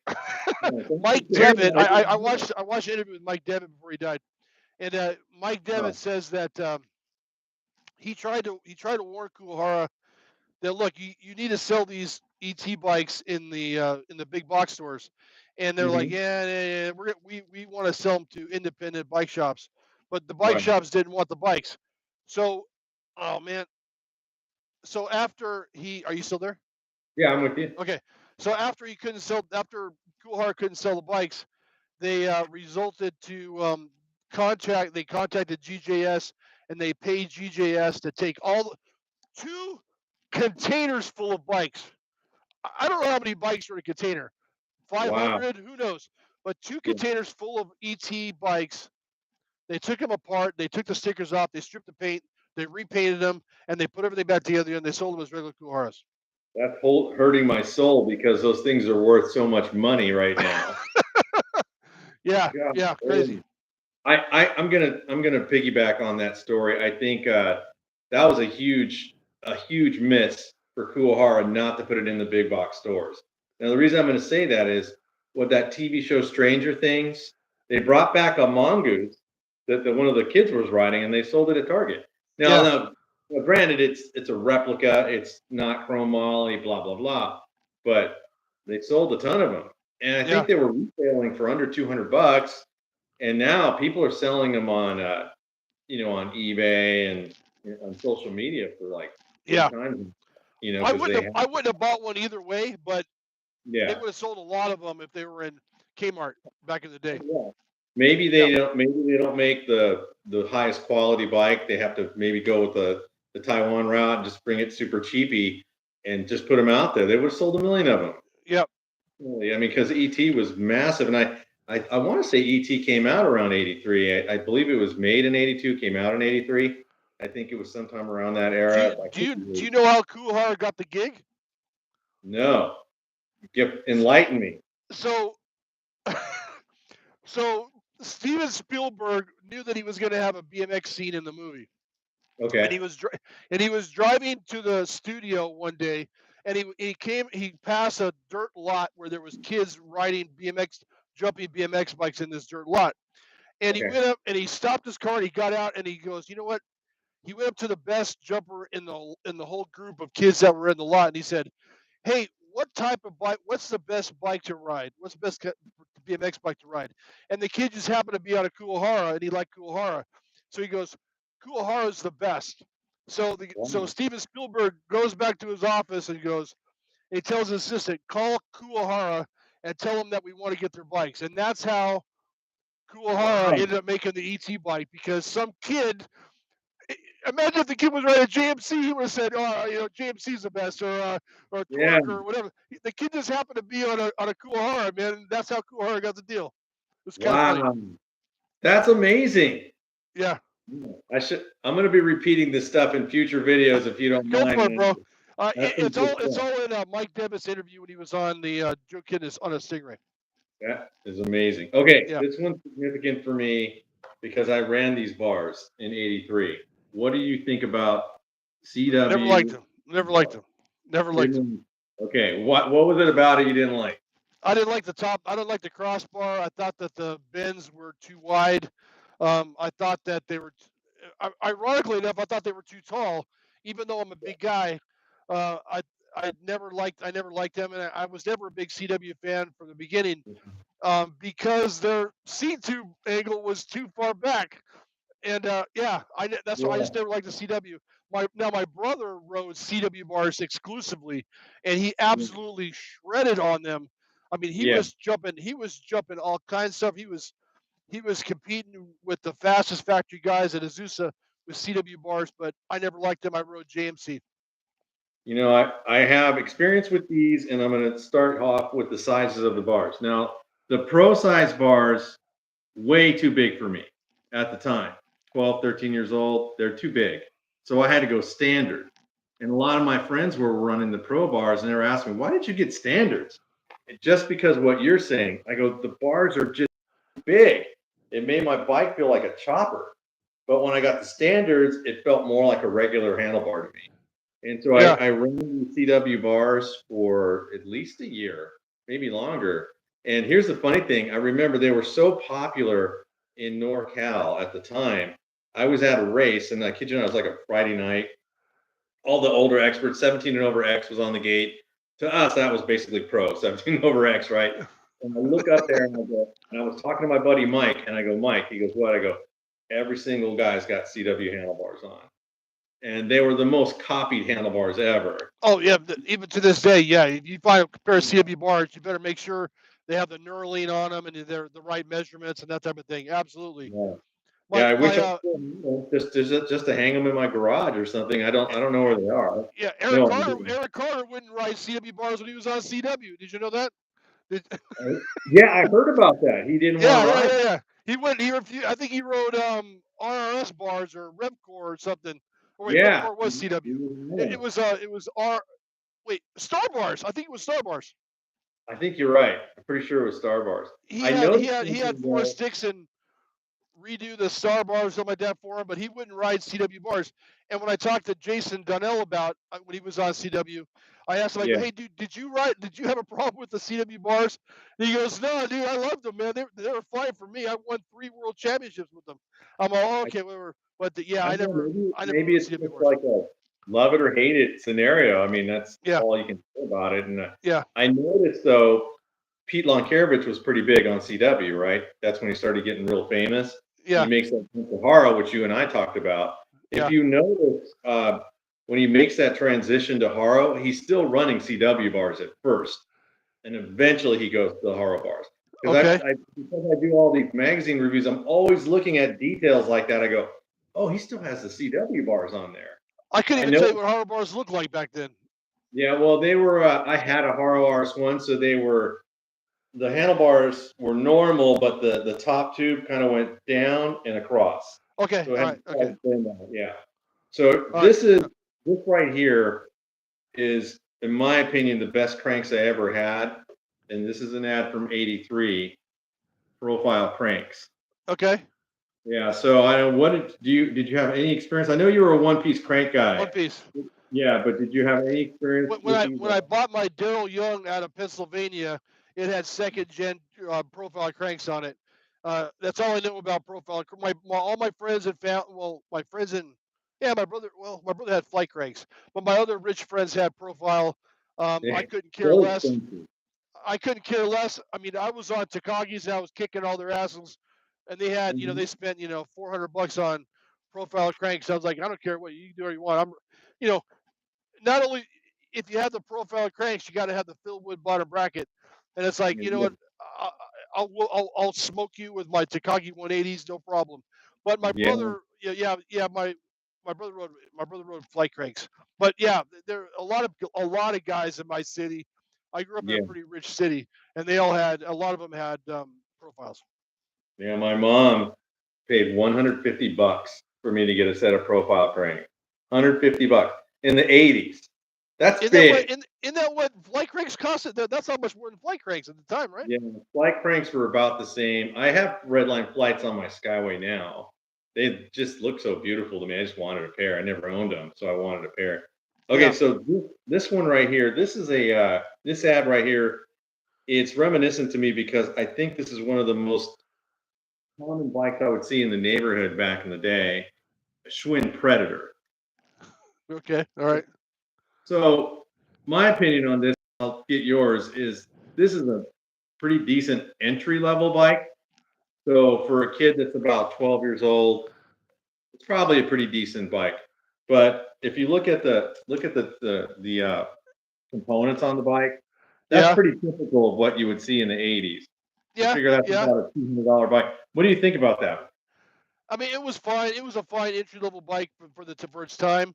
Yeah, thanks for Mike sharing Devitt, that. I didn't know. I watched an interview with Mike Devitt before he died, and Mike Devitt Oh, says that he tried to warn Kuwahara that look, you need to sell these ET bikes in the big box stores, and they're like, mhm. yeah, we want to sell them to independent bike shops, but the bike Right. shops didn't want the bikes. So, oh man, so after he, are you still there? Yeah, I'm with you. Okay, so after Kuwahara couldn't sell the bikes, they resulted to they contacted GJS and they paid GJS to take two containers full of bikes. I don't know how many bikes are in a container. Wow. 500, who knows? But two Yeah, containers full of ET bikes. They took them apart. They took the stickers off. They stripped the paint. They repainted them, and they put everything back together. And they sold them as regular Kuharas. that's hurting my soul because those things are worth so much money right now. Yeah, God, yeah, crazy. I'm gonna piggyback on that story. I think that was a huge miss for Kuwahara not to put it in the big box stores. Now the reason I'm going to say that is with that TV show Stranger Things, they brought back a mongoose that one of the kids was riding, and they sold it at Target. Now, Yeah, granted, it's a replica, it's not chrome moly, blah blah blah, but they sold a ton of them, and I yeah, think they were retailing for under $200, and now people are selling them on on eBay and on social media for like yeah. 10 times, because they have, I wouldn't have bought one either way, but they yeah. would have sold a lot of them if they were in Kmart back in the day. Yeah. Maybe Yeah, they don't make the highest quality bike. They have to maybe go with the Taiwan route and just bring it super cheapy and just put them out there. They would have sold a million of them. yeah. Really. I mean, because ET was massive, and I want to say ET came out around '83. I believe it was made in '82, came out in '83. I think it was sometime around that era. I could be Do you know how Kuhar got the gig? no. Enlighten me. So so Steven Spielberg knew that he was going to have a BMX scene in the movie, and Okay. he was driving to the studio one day, and he passed a dirt lot where there was kids riding jumping BMX bikes in this dirt lot, and he Okay. went up and he stopped his car and he got out and he goes, you know what? He went up to the best jumper in the whole group of kids that were in the lot, and he said, hey, what type of bike? What's the best bike to ride? What's the best BMX bike to ride? And the kid just happened to be on a Kuwahara, and he liked Kuwahara, so he goes, Kuwahara is the best. So Wow. Steven Spielberg goes back to his office and goes, he tells his assistant, call Kuwahara and tell them that we want to get their bikes, and that's how Kuwahara Wow. ended up making the ET bike because some kid imagine if the kid was riding a JMC, he would have said, "Oh, JMC's the best," or Yeah. Torker or whatever. The kid just happened to be on a Kuwahara, man, and that's how Kuwahara got the deal. It was kind of funny. Wow. That's amazing. Yeah, I'm going to be repeating this stuff in future videos if you don't go for mind, it, bro. man. That's some good It's stuff. all in Mike Devitt's interview when he was on the Joe Kidness on a Stingray. That is amazing. Okay, Yeah, this one's significant for me because I ran these bars in '83. What do you think about never liked CW him. Never liked bars? him. Never liked him. Didn't okay. What was it about it you didn't like? I didn't like the top. I didn't like the crossbar. I thought that the bends were too wide. I thought that they were, ironically enough, I thought they were too tall. Even though I'm a big guy, uh, I I never liked them, and I was never a big CW fan from the beginning because their seat tube angle was too far back. And yeah, that's why I Yeah, just never liked the CW. My brother rode CW bars exclusively, and he absolutely shredded on them. I mean, yeah. he was jumping all kinds of stuff. He was competing with the fastest factory guys at Azusa with CW bars, but I never liked them. I rode JMC. I have experience with these, and I'm going to start off with the sizes of the bars. Now, the pro size bars way too big for me at the time. 12, 13 years old. They're too big. So I had to go standard. And a lot of my friends were running the pro bars and they were asking me, why did you get standards? And just because what you're saying, I go, the bars are just big. It made my bike feel like a chopper. But when I got the standards, it felt more like a regular handlebar to me. And so Yeah. I ran the CW bars for at least a year, maybe longer. And here's the funny thing, I remember they were so popular in NorCal at the time. I was at a race, and I kid you not, it was like a Friday night. All the older experts, 17 and over X was on the gate. To us, that was basically pro, 17 over X, right? And I look up there and I go, and I was talking to my buddy Mike, and I go, Mike, he goes, what? I go, every single guy's got CW handlebars on. And they were the most copied handlebars ever. Oh yeah, even to this day, yeah. If you find a pair of CW bars, you better make sure they have the knurling on them and they're the right measurements and that type of thing. Absolutely. Yeah. Yeah, My I wish my I could, just to hang them in my garage or something. I don't know where they are. yeah, No, I didn't. Eric Carter wouldn't ride CW bars when he was on CW. Did you know that? Did, Yeah, I heard about that. He didn't want yeah, to yeah, ride. yeah, yeah. He went. He refused. I think he rode RRS bars or Revcore or something. Or wait, Yeah, Revcore was he CW. was It was R. Wait, Star Bars. I think it was Star Bars. I think you're right. I'm pretty sure it was Star Bars. He I had noticed he had something Forrest though. Dixon redo the star bars, something like that for him, but he wouldn't ride CW bars. And when I talked to Jason Donnell about when he was on CW, I asked him, I go, Yeah, hey, dude, did you have a problem with the CW bars? And he goes, no, dude, I loved them, man. They were fine for me. I won 3 world championships with them. I'm all, oh, I, okay, whatever. But yeah, I don't know. I never Maybe rode it's CW just bars. like a love it or hate it scenario. I mean, that's Yeah, all you can say about it. And yeah, I noticed though, Pete Lonkarovich was pretty big on CW, right? That's when he started getting real famous. And he yeah, makes that jump to Haro, which you and I talked about. If yeah, you notice, when he makes that transition to Haro, he's still running CW bars at first, and eventually he goes to the Haro bars. Because okay. because I do all these magazine reviews, I'm always looking at details like that. I go, oh, he still has the CW bars on there. I couldn't I even tell know. you what horror bars looked like back then. Yeah, well, they were. I had a Haro RS1, so they were the handlebars were normal, but the top tube kind of went down and across. Okay, So it all had right, a okay, slight bend on it. Yeah. So all right. this right here is, in my opinion, the best cranks I ever had. And this is an ad from '83, Profile Cranks. Okay, Yeah. So I don't. What did you have any experience? I know you were a one piece crank guy. one piece. Yeah, but did you have any experience with these? When I bought my Daryl Young out of Pennsylvania, it had second gen profile cranks on it. That's all I know about profile. All my friends had found. Well, my friends in yeah, my brother. Well, my brother had flight cranks, but my other rich friends had profile. I Yeah, couldn't care so less. expensive. I couldn't care less. I mean, I was on Takagi's and I was kicking all their asses, and they had Mhm. they spent $400 on profile cranks. I was like, I don't care what you do or you want. I'm you know not only if you have the profile cranks, you got to have the Philwood bottom bracket, and it's like, you know Yeah, what, I, I'll smoke you with my Takagi 180s, no problem. But my yeah, brother, yeah, my brother rode flight cranks, but yeah, there are a lot of guys in my city. I grew up in a yeah. pretty rich city, and they all had a lot of them had profiles. Yeah, my mom paid 150 bucks for me to get a set of profile crank. 150 bucks in the 80s. That's In that way, big. in that what flight cranks costed, that's how much more than flight cranks at the time, right? Yeah, flight cranks were about the same. I have Redline flights on my Skyway now. They just look so beautiful to me. I just wanted a pair. I never owned them, so I wanted a pair. Okay, Yeah, so this one right here, this is a this ad right here. It's reminiscent to me because I think this is one of the most common bikes I would see in the neighborhood back in the day. A Schwinn Predator. okay, all right, So my opinion on this, I'll get yours, is this is a pretty decent entry level bike. So for a kid that's about 12 years old, it's probably a pretty decent bike. But if you look at the components on the bike, that's yeah, pretty typical of what you would see in the 80s. I yeah, figure that's yeah. about a $200 bike. What do you think about that? I mean, it was fine. It was a fine entry level bike for its time.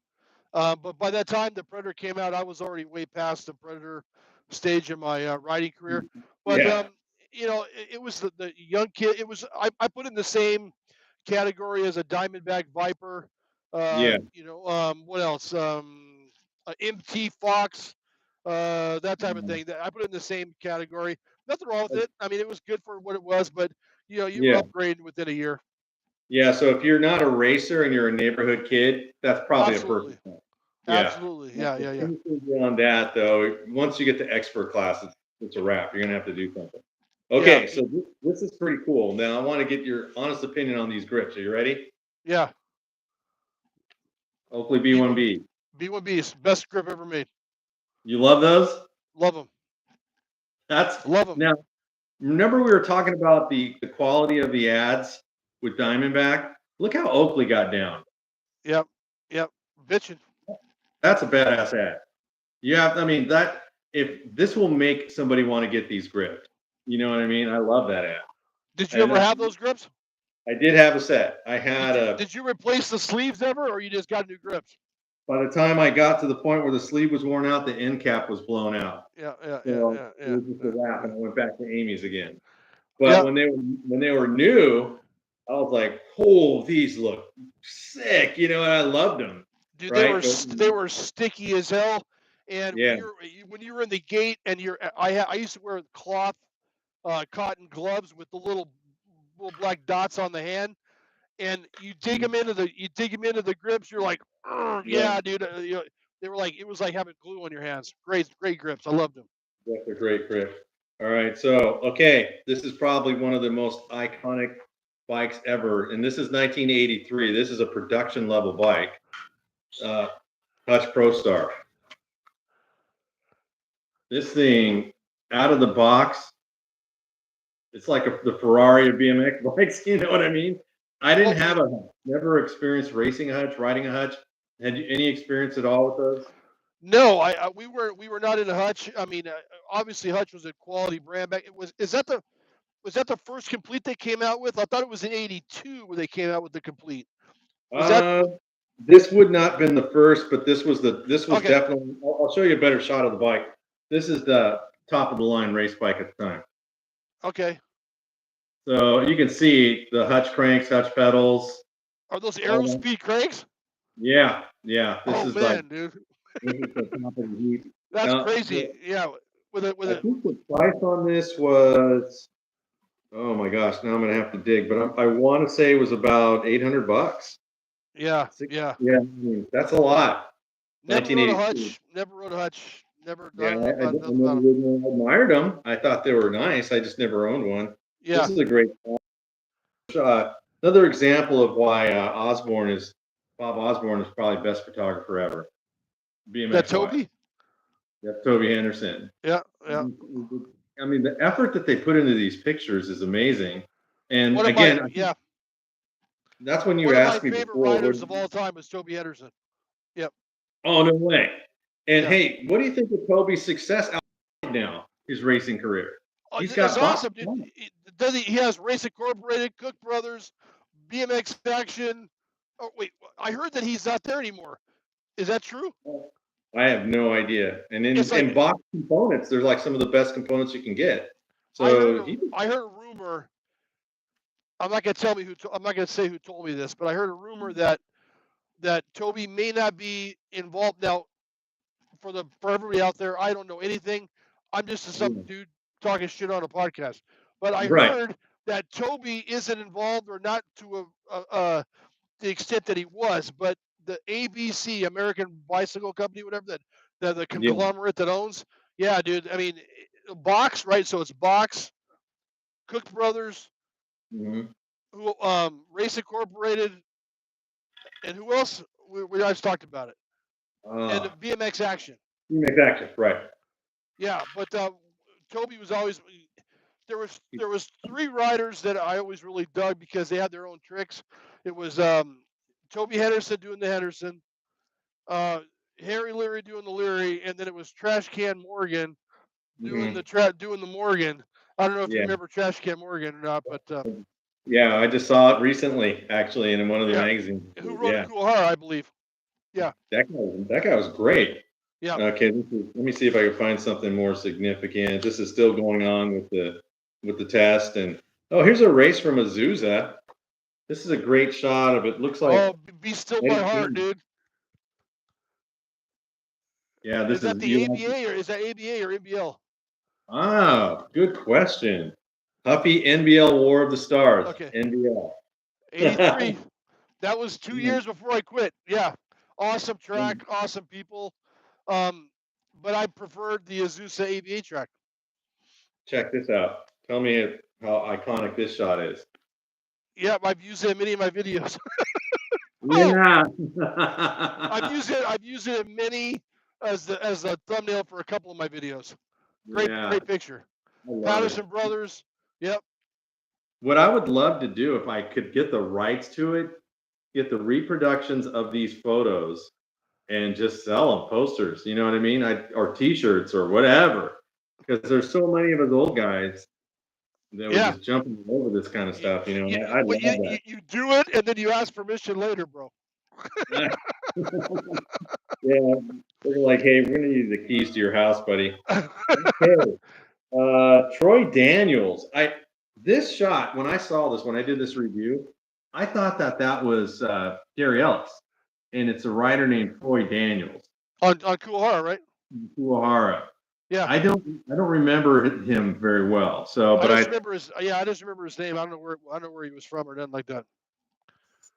But by that time the Predator came out, I was already way past the Predator stage in my riding career. But Yeah. it was the young kid. I put in the same category as a Diamondback Viper. Yeah. What else? MT Fox, that type of thing. That I put it in the same category. Nothing wrong with it. I mean, it was good for what it was, but you were Yeah. upgrading within a year. Yeah. So if you're not a racer and you're a neighborhood kid, that's probably a Absolutely, perfect one. Yeah. absolutely. Once Yeah, yeah, yeah, beyond that, though, once you get to expert class, it's a wrap. You're gonna have to do something. yeah, Okay, so this is pretty cool. Now I want to get your honest opinion on these grips. Are you ready? yeah. Oakley B1 B1B. B1B's best grip ever made. You love those? Love them. That's Love them. now. Remember we were talking about the quality of the ads with Diamondback. Look how Oakley got down. Yep, yep. Bitching. That's a badass ad. Yeah, I mean that if this will make somebody want to get these grips. You know what I mean? I love that ad. Did you And ever have those grips? I did have a set. I Did had you a did you replace the sleeves ever, or you just got new grips? by the time I got to the point where the sleeve was worn out, the end cap was blown out. Yeah, yeah, yeah, So yeah, it yeah, was just a yeah, wrap, yeah. and I went back to Amy's again. But Yeah, when they were new, I was like, "Oh, these look sick," and I loved them, dude, right? But they were sticky as hell. And yeah, when you were in the gate and I used to wear cloth cotton gloves with the little black dots on the hand, and you dig them into the grips. You're like, "Ugh, yeah, yeah, dude. They were like it was like having glue on your hands. Great grips. I loved them. that's a great grip. All right, so okay, this is probably one of the most iconic bikes ever, and this is 1983. This is a production level bike, uh, Hutch Pro Star. This thing out of the box, it's like the Ferrari of BMX bikes. You know what I mean? I Well, didn't have a Hutch. Never experienced racing a Hutch, riding a Hutch. Had you any experience at all with those? no, we were not in a Hutch. I mean, obviously Hutch was a quality brand back. It was was that the first complete they came out with? I thought it was in '82 where they came out with the complete. Was that Uh, this would not been the first, but this was okay? definitely. I'll show you a better shot of the bike. This is the top of the line race bike at the time. Okay, So you can see the Hutch cranks, Hutch pedals. are those All that. Aerospeed cranks? Yeah, yeah. This Oh is like man, dude, this is the top of the heap. that's Now, crazy. Yeah, with I a think the price on this was, oh my gosh, now I'm gonna have to dig, but I want to say it was about $800. yeah, Six, yeah. yeah, I mean, that's a lot. Never rode a 1982. Hutch. Never rode a Hutch. Never. I Yeah, don't know I about nothing never about them. really admired them. I thought they were nice. I just never owned one. This Yeah, is a great, another example of why Bob Osborne is probably best photographer ever, that BMX wise. Toby. That's Toby Henderson. Yeah, yeah. I mean, the effort that they put into these pictures is amazing. And One of my again, I think yeah, that's when you one of my asked me favorite before. riders of all time is Toby Henderson. Yep. Oh, no way. And Yeah. hey, what do you think of Toby's success out now, his racing career? Oh, He's it's got box. awesome, dude. He has Race Incorporated, Cook Brothers, BMX Action. Oh wait, I heard that he's not there anymore. Is that true? I have no idea. And It's in like box components, they're like some of the best components you can get. So he, I heard a rumor. I'm not gonna tell me I'm not gonna say who told me this, but I heard a rumor that Toby may not be involved now. For everybody out there, I don't know anything. I'm just some dude talking shit on a podcast. But I right. heard that Toby isn't involved or not to the extent that he was, but the ABC American Bicycle Company, whatever the Yeah. conglomerate that owns, yeah, dude. I mean, Box, right? So it's Box, Cook Brothers, Hmm. who Race Incorporated, and who else? We always talked about it, and Uh, BMX Action. exactly. Right. Yeah, but Toby was always there was three riders that I always really dug because they had their own tricks. It was Toby Henderson doing the Henderson, uh, Harry Leary doing the Leary, and then it was Trash Can Morgan Hmm. doing the Morgan. I don't know if you Yeah. remember Trash Can Morgan or not, but Yeah. I just saw it recently, actually, in one of the yeah, magazines. who rode Yeah. Cool Heart, I believe. Yeah, That guy was great. yeah. Okay, let me see if I can find something more significant. This is still going on with the test, and oh, here's a race from Azusa. This is a great shot of it. Looks like Oh, be still my heart, dude. Yeah, Is this that is the you. ABA or is that ABA or NBL? Good question. Huffy NBL War of the Stars. Okay, NBL. 83. That was 2 years before I quit. Yeah, awesome track, awesome people. But I preferred the Azusa ABA track. Check this out. Tell me how iconic this shot is. Yeah, I've used it in many of my videos. Oh, Yeah. I've used it in many as a thumbnail for a couple of my videos. Yeah, Great picture. I love it. Patterson Brothers. Yep. What I would love to do if I could get the rights to it, get the reproductions of these photos and just sell them posters. You know what I mean? Or T-shirts or whatever. Because there's so many of us old guys that were Yeah. just jumping all over this kind of stuff. You know, I But love that. you do it and then you ask permission later, bro. Yeah, they're like, hey, we're gonna need the keys to your house, buddy. Okay. Troy Daniels. This shot when I saw this when I did this review, I thought that was Gary Ellis, and it's a writer named Troy Daniels. on Kuwahara, right? Kuwahara. Yeah. I don't remember him very well. So, but I just remember his name. I don't know where he was from or nothing like that.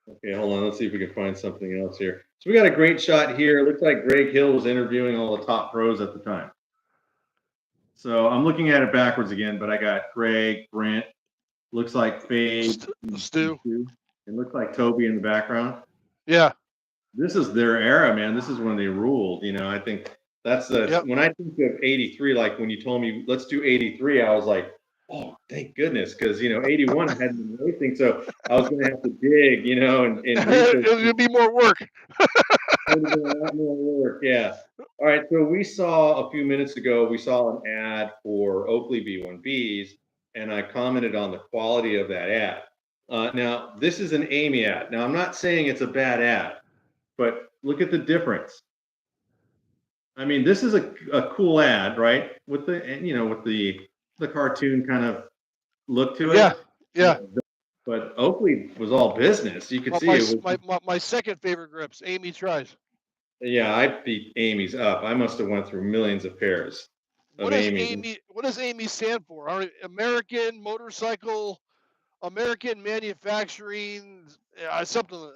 Okay, hold on. Let's see if we can find something else here. So we got a great shot here. It looks like Greg Hill was interviewing all the top pros at the time. So I'm looking at it backwards again, but I got Greg, Brent, looks like Fade, Stu. It looks like Toby in the background. Yeah. This is their era, man. This is when they ruled. You know, I think that's when I think of 83, like when you told me let's do 83, I was like, oh, thank goodness, because 81 I hadn't been racing, so I was gonna have to dig, and research. It would be more work. A lot more work, yeah. All right, so we saw a few minutes ago, we saw an ad for Oakley B1Bs, and I commented on the quality of that ad. Now, this is an Amy ad. Now, I'm not saying it's a bad ad, but look at the difference. I mean, this is a cool ad, right? With the cartoon kind of look to it. Yeah. But Oakley was all business. You could see it was. My second favorite grips, Amy tries. Yeah, I beat Amy's up. I must have went through millions of pairs of Amy's. What does Amy stand for? American Motorcycle, American Manufacturing, something.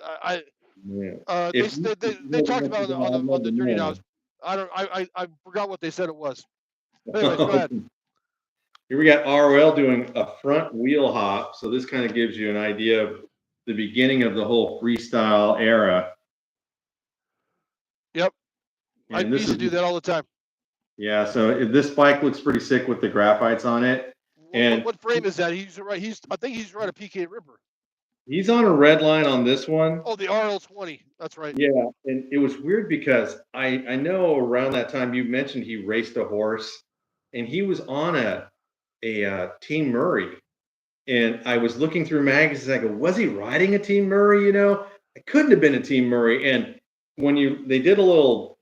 Yeah. They talked about it on the Dirty Dogs. I forgot what they said it was. Anyways, go ahead. Here we got ROL doing a front wheel hop. So this kind of gives you an idea of the beginning of the whole freestyle era. Yep. I used to do that all the time. Yeah, so this bike looks pretty sick with the graphites on it. What frame is that? I think he's right a PK Ripper. He's on a Redline on this one. Oh, the RL20. That's right. Yeah, and it was weird because I know around that time you mentioned he raced a horse, and he was on a Team Murray, and I was looking through magazines. I go, was he riding a Team Murray? It couldn't have been a Team Murray. And when they did a little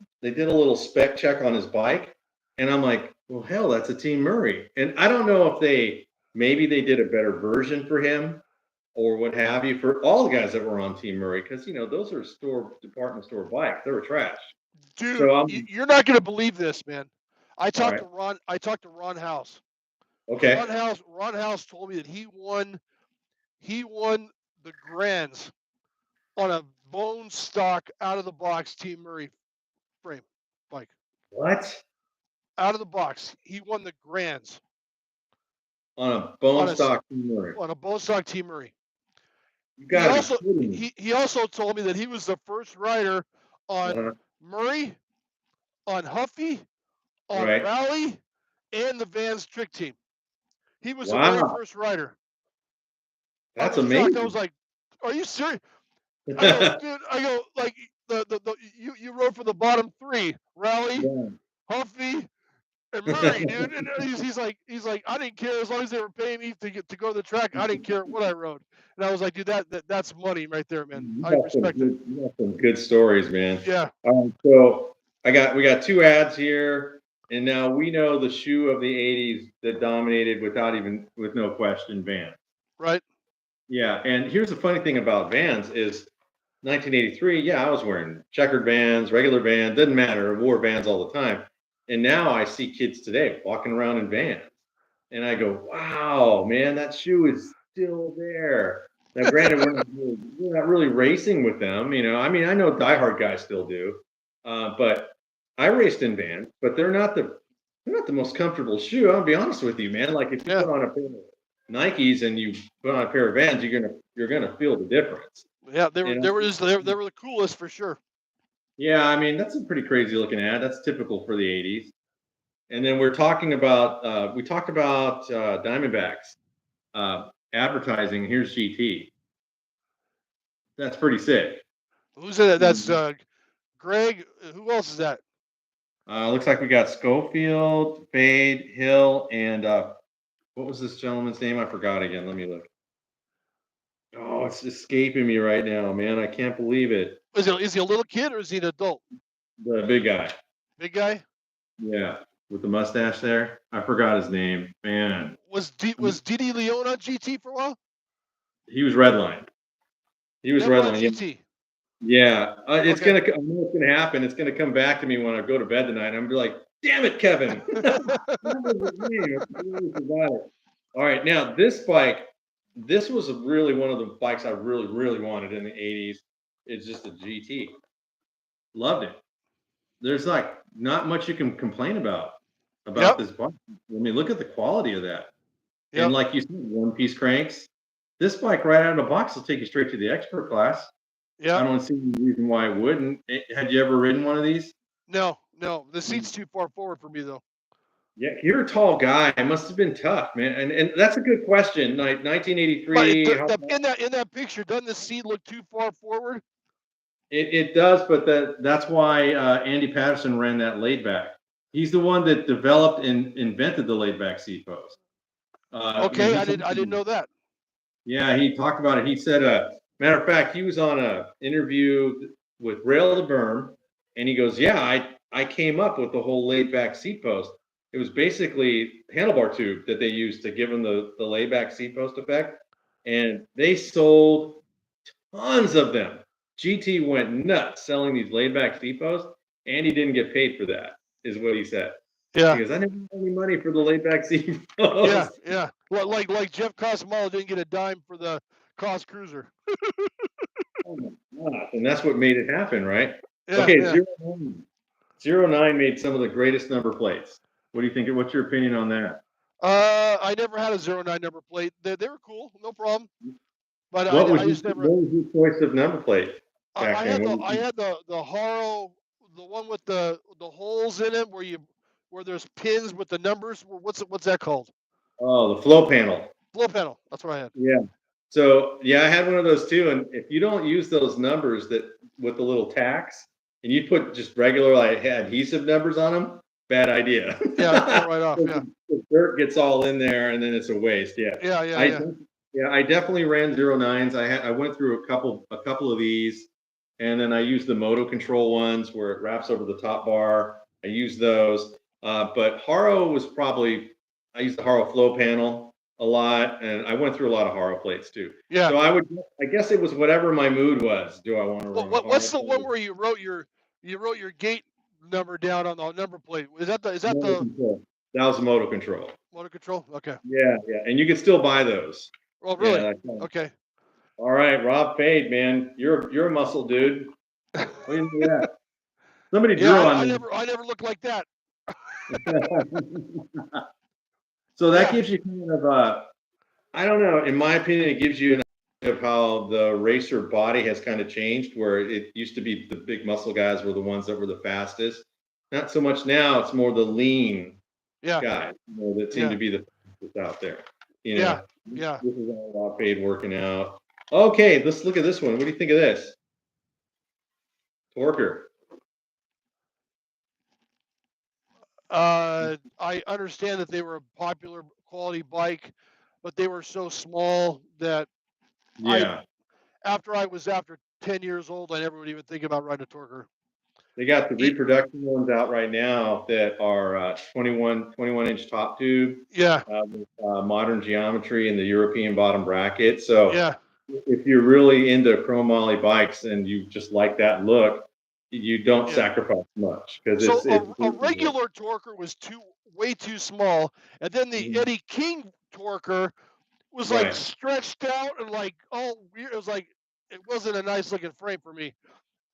spec check on his bike, and I'm like, well, hell, that's a Team Murray. And I don't know if maybe they did a better version for him or what have you for all the guys that were on Team Murray, because those are department store bikes. They were trash. Dude, so you're not gonna believe this, man. I talked to Ron House. Okay. Ron House told me that he won the Grands on a bone stock out of the box Team Murray frame bike. What? Out of the box, he won the Grands on a bone stock Team Murray. On a bone stock Team Murray. He also told me that he was the first rider on Murray, on Huffy, on Rally, and the Vans Trick Team. He was the very first rider. That's amazing. I was like, "Are you serious?" I go, like you rode for the bottom three: Rally, Huffy, and Murray, dude. And he's like, I didn't care as long as they were paying me to go to the track. I didn't care what I rode. And I was like, dude, that's money right there, man. I respect it. You got some good stories, man. Yeah. So we got two ads here, and now we know the shoe of the '80s that dominated with no question, Vans. Right. Yeah, and here's the funny thing about Vans is 1983, yeah, I was wearing checkered Vans, regular Vans, doesn't matter. I wore Vans all the time. And now I see kids today walking around in Vans. And I go, wow, man, that shoe is still there. Now, granted, we're not really racing with them, you know. I mean, I know diehard guys still do, but I raced in Vans, but they're not the most comfortable shoe. I'll be honest with you, man. Like if you Yeah, put on a pair of Nikes and you put on a pair of Vans, you're gonna feel the difference. yeah, You know? they were the coolest for sure. Yeah, I mean that's a pretty crazy looking ad. That's typical for the '80s. And then we're talking about we talked about Diamondbacks advertising. Here's GT. That's pretty sick. Who's in it? That's Mhm. Greg. Who else is that? Looks like we got Schofield, Fade, Hill, and what was this gentleman's name? I forgot again. Let me look. Oh, it's escaping me right now, man. I can't believe it. Is he a little kid or is he an adult? The big guy. Big guy. Yeah, with the mustache there. I forgot his name. Man, Was Didi Leon on GT for a while? he was Redline. He was Never on Redline. GT. Yeah, it's Okay. gonna. I know it's gonna happen. It's gonna come back to me when I go to bed tonight. I'm gonna be like, "Damn it, Kevin! What was his name? I completely forgot it." All right, now this bike. This was really one of the bikes I really, really wanted in the '80s. It's just a GT. Loved it. There's like not much you can complain about Yep. this bike. I mean, look at the quality of that. And Yep. like you said, one piece cranks. This bike right out of the box will take you straight to the expert class. I Yep. don't see any reason why it wouldn't. Had you ever ridden one of these? No. No. The Mm. seat's too far forward for me though. Yeah, you're a tall guy. It must have been tough, man. And that's a good question. Like But 1983, in that picture, doesn't the seat look too far forward? it does, but that's why Andy Patterson ran that laid back. He's the one that developed and invented the laid back seat post. And Okay. I didn't know that. yeah, he talked about it. He said, matter of fact, he was on a interview with Rail to Berm, and he goes, "Yeah, I came up with the whole laid back seat post. It was basically handlebar tube that they used to give them the laid back seat post effect, and they sold tons of them. GT went nuts selling these laid back seat posts, and he didn't get paid for that, is what he said. He Yeah. goes, I didn't have any money for the laid back seat Yeah. post. Yeah. Well, like Jeff Cosamalo didn't get a dime for the Cross Cruiser. Oh my gosh, and that's what made it happen, right? Yeah. Okay, Yeah. 09 made some of the greatest number plates. What do you think? What's your opinion on that? I never had a '09 number plate. They were cool, no problem. But I just never. What was your choice of number plate back I then? had What do you think? the Haro, the one with the holes in it where there's pins with the numbers. What's that called? Oh, the flow panel. Flow panel. That's what I had. Yeah. So yeah, I had one of those too. And if you don't use those numbers that with the little tacks, and you put just regular like adhesive numbers on them, bad idea. Yeah, it fell right off. Yeah. The dirt gets all in there, and then it's a waste. Yeah, Yeah. Yeah. I Yeah. def- yeah I definitely ran 09s. I went through a couple of these, and then I used the moto control ones where it wraps over the top bar. I used those, but Haro was probably I used the Haro flow panel a lot, and I went through a lot of Haro plates too. Yeah. So I guess it was whatever my mood was. Do I want to run a Haro What's the one plate? where you wrote your gate number down on the number plate? Is that Motor the control. That was motor control. motor control? Okay. Yeah, yeah, and you can still buy those. Oh, Yeah. really? Okay. All right, Rob Fade, man, you're a muscle dude. What do you think of that? Somebody Yeah. drew on me. I never looked like that. So that Yeah. gives you kind of I don't know. In my opinion, it gives you an idea of how the racer body has kind of changed. Where it used to be the big muscle guys were the ones that were the fastest. Not so much now. It's more the lean Yeah. guys, that seem to Yeah. be the fastest out there. You Yeah. know, Yeah. this is all Rob Fade working out. Okay, let's look at this one. What do you think of this? Torker. I understand that they were a popular quality bike, but they were so small that I Yeah. after 10 years old, I never would even think about riding a Torker. They got the Y- reproduction ones out right now that are 21-inch top tube Yeah, with modern geometry and the European bottom bracket. So yeah, if you're really into chromoly bikes and you just like that look, you don't yeah. sacrifice much because So it's a regular Torker was way too small, and then the Mhm. Eddie King Torker was like Right, stretched out and like all weird. It was like it wasn't a nice looking frame for me.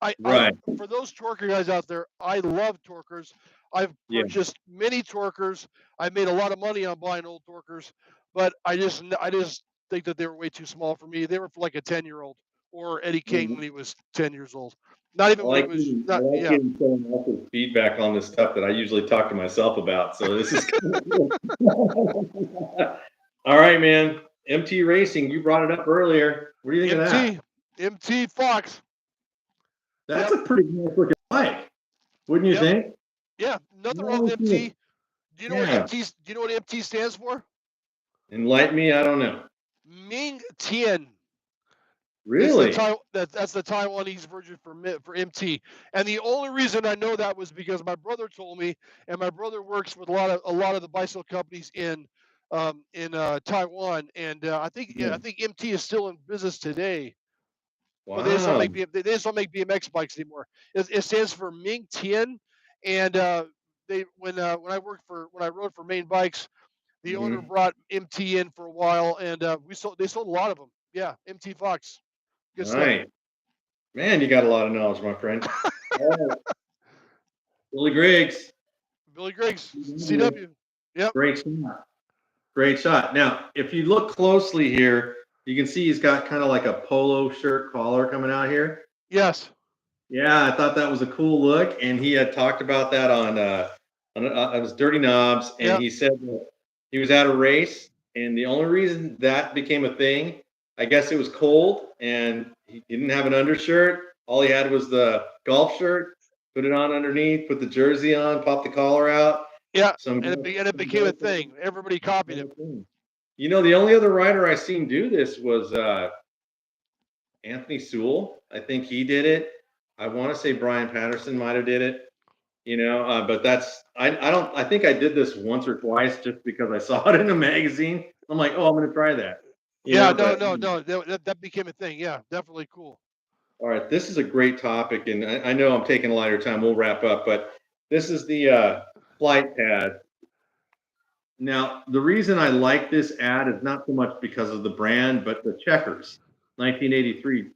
I right, for those Torker guys out there, I love Torkers. I've yeah. purchased many Torkers. I've made a lot of money on buying old Torkers, but I just think that they were way too small for me. They were for like a 10-year-old or Eddie King when he was 10 years old. Not even when he was I not. like Yeah, getting someone else's feedback on this stuff that I usually talk to myself about. So this is kind of cool. All right, man. MT Racing, you brought it up earlier. What do you think of that? MT Fox. That's Yep, a pretty nice looking bike, wouldn't you yep, think? yeah. I've Nothing wrong with always seen MT. it. Yeah. Do you know what MT stands for? Enlighten me, I don't know. Ming Tian. It's the Really? that's the Taiwanese version for MT. And the only reason I know that was because my brother told me, and my brother works with a lot of the bicycle companies in Taiwan, and Yeah. I think MT is still in business today, but Wow. they just don't make BMX bikes anymore. It stands for Ming Tian, and they when I rode for Main Bikes, the owner Hmm. brought MT in for a while, and they sold a lot of them. Yeah, MT Fox, good stuff. Nice. Man, you got a lot of knowledge, my friend. All right. Billy Griggs. Billy Griggs, CW. Yep. Great shot. Great shot. Now, if you look closely here, you can see he's got kind of like a polo shirt collar coming out here. Yes. Yeah, I thought that was a cool look, and he had talked about that on it was Dirty Knobs, and Yep. he said that he was at a race, and the only reason that became a thing, I guess it was cold, and he didn't have an undershirt. All he had was the golf shirt. Put it on underneath, put the jersey on, pop the collar out. Yeah. Some And it became a thing. Everybody copied him. You know, the only other rider I seen do this was Anthony Sewell. I think he did it. I want to say Brian Patterson might have did it. You know, but that's I don't I think I did this once or twice just because I saw it in a magazine. I'm like, oh, I'm gonna try that. You Yeah. know, No. but No. No. That became a thing. Yeah. Definitely cool. all right, this is a great topic, and I know I'm taking a lot of your time. We'll wrap up, but this is the flight pad. Now, the reason I like this ad is not so much because of the brand, but the checkers, 1983.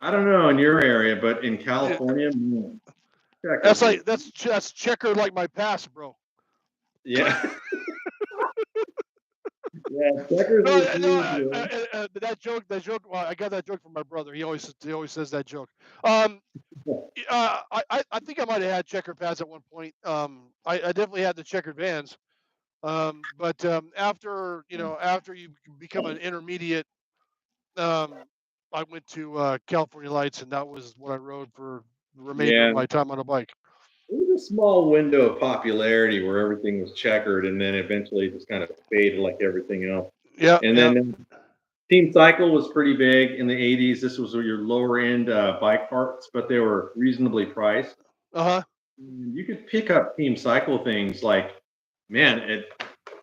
I don't know in your area, but in Yeah, California, man, checkers is that's checkered like my past, bro. yeah, yeah, checkers No. is huge, man. That joke. Well, I got that joke from my brother. He always says that joke. Um. I think I might have had checkered pads at one point. I definitely had the checkered Vans. But after you become an intermediate, um, I went to California Lights, and that was what I rode for the remainder of Yeah, my time on a bike. it was a small window of popularity where everything was checkered, and then eventually just kind of faded like everything else. Yeah, And yeah, then Team Cycle was pretty big in the 80s. This was your lower end bike parts, but they were reasonably priced. uh huh, You could pick up Team Cycle things like, man, at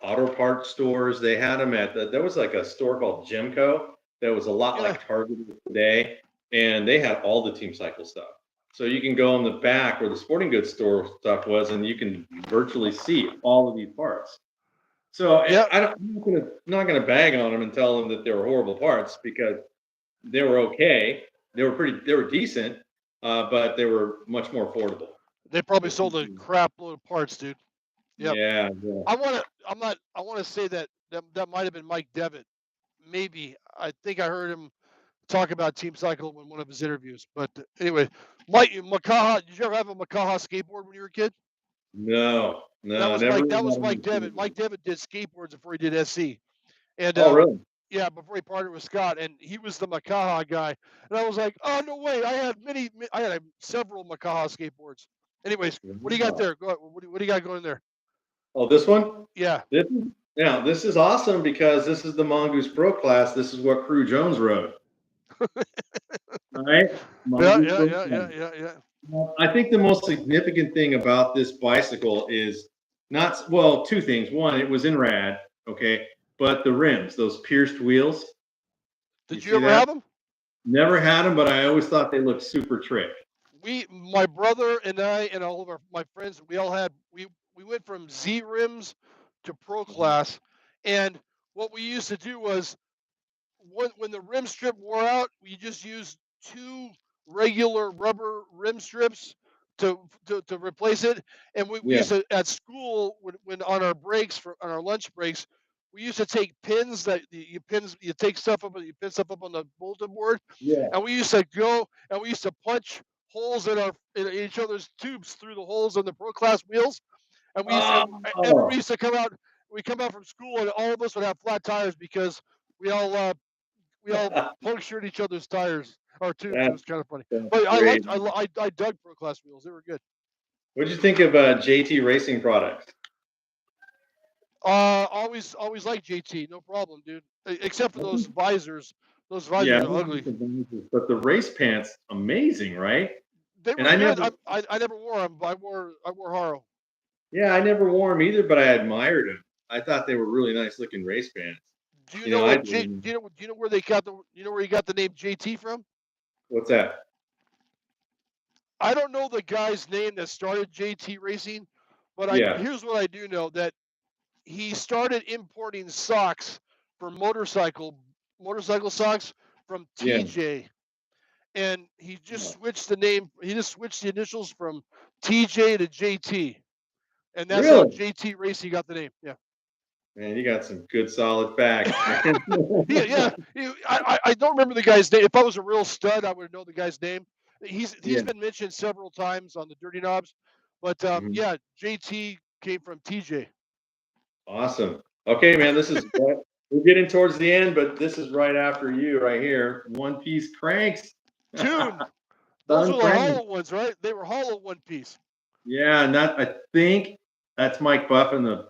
auto parts stores. They had them there was like a store called Gemco that was a lot yeah, like Target today, and they had all the Team Cycle stuff. So you can go on the back where the sporting goods store stuff was, and you can virtually see all of these parts. So yeah. I'm not gonna bag on them and tell them that they were horrible parts because they were okay. They were decent, but they were much more affordable. They probably sold a crap load of parts, dude. Yep. Yeah, yeah. I want to. I'm not. I want to say that might have been Mike Devitt. Maybe. I think I heard him talk about Team Cycle in one of his interviews. But anyway, Mike Makaha. Did you ever have a Makaha skateboard when you were a kid? No, That no, was never Mike. That really was got Mike into Devitt. Mike skateboarding. Devitt did skateboards before he did SC, and Oh, really? yeah, before he partnered with Scott, and he was the Makaha guy. And I was like, oh no way! I had several Makaha skateboards. Anyways, what do you got Wow. there? Go. What do you got going there? Oh, this one? Yeah. This is Now this is awesome because this is the Mongoose Pro class. This is what Crew Jones rode. All right, Yeah. Mongoose Yeah. Pro Yeah. class. Yeah. Yeah. Yeah. I think the most significant thing about this bicycle is not, well, two things. One, it was in rad, okay, but the rims, those pierced wheels, you Did you see ever that? have them? Never had them, but I always thought they looked super trick. My brother and I and all of my friends, we all had we went from Z rims to pro Mhm. class, and what we used to do was when the rim strip wore out, we just used two regular rubber rim strips to replace it. And we Yeah. used to at school when on our breaks for on our lunch breaks, we used to take pins that you take stuff up you pin stuff up on the bulletin board, Yeah. and we used to go and we used to punch holes in each other's tubes through the holes on the pro class wheels, and everybody Oh, used to come out. We come out from school and all of us would have flat tires because we all punctured each other's tires or tubes. It that's was kind of funny, that's but great. I dug pro class wheels. They were good. What'd you think of JT Racing products? Always like JT, no problem, dude. Except for I think, those visors. Those yeah, visors I are think ugly. but the race pants, amazing, right? They And were I good. never, I never wore them. I wore Haro. yeah, I never wore them either, but I admired them. I thought they were really nice looking race pants. Do you You know, know I what do. do you know where they got the you know where you got the name JT from? What's that? I don't know the guy's name that started JT Racing, but I Yeah, here's what I do know that he started importing socks for motorcycle socks from yeah. TJ, and he just Oh, switched the name. He just switched the initials from TJ to JT, and that's how really? JT Racing got the name. Yeah, Man, you got some good solid facts, man. yeah. I don't remember the guy's name. If I was a real stud, I would know the guy's name. He's Yeah. been mentioned several times on the Dirty Knobs, but Mhm. yeah, JT came from TJ. Awesome. Okay, man, this is we're getting towards the end, but this is right after you, right here. One piece cranks. Tune. Those Sun were the cranks. hollow ones, right? They were hollow one piece. Yeah, and that I think that's Mike Buffin the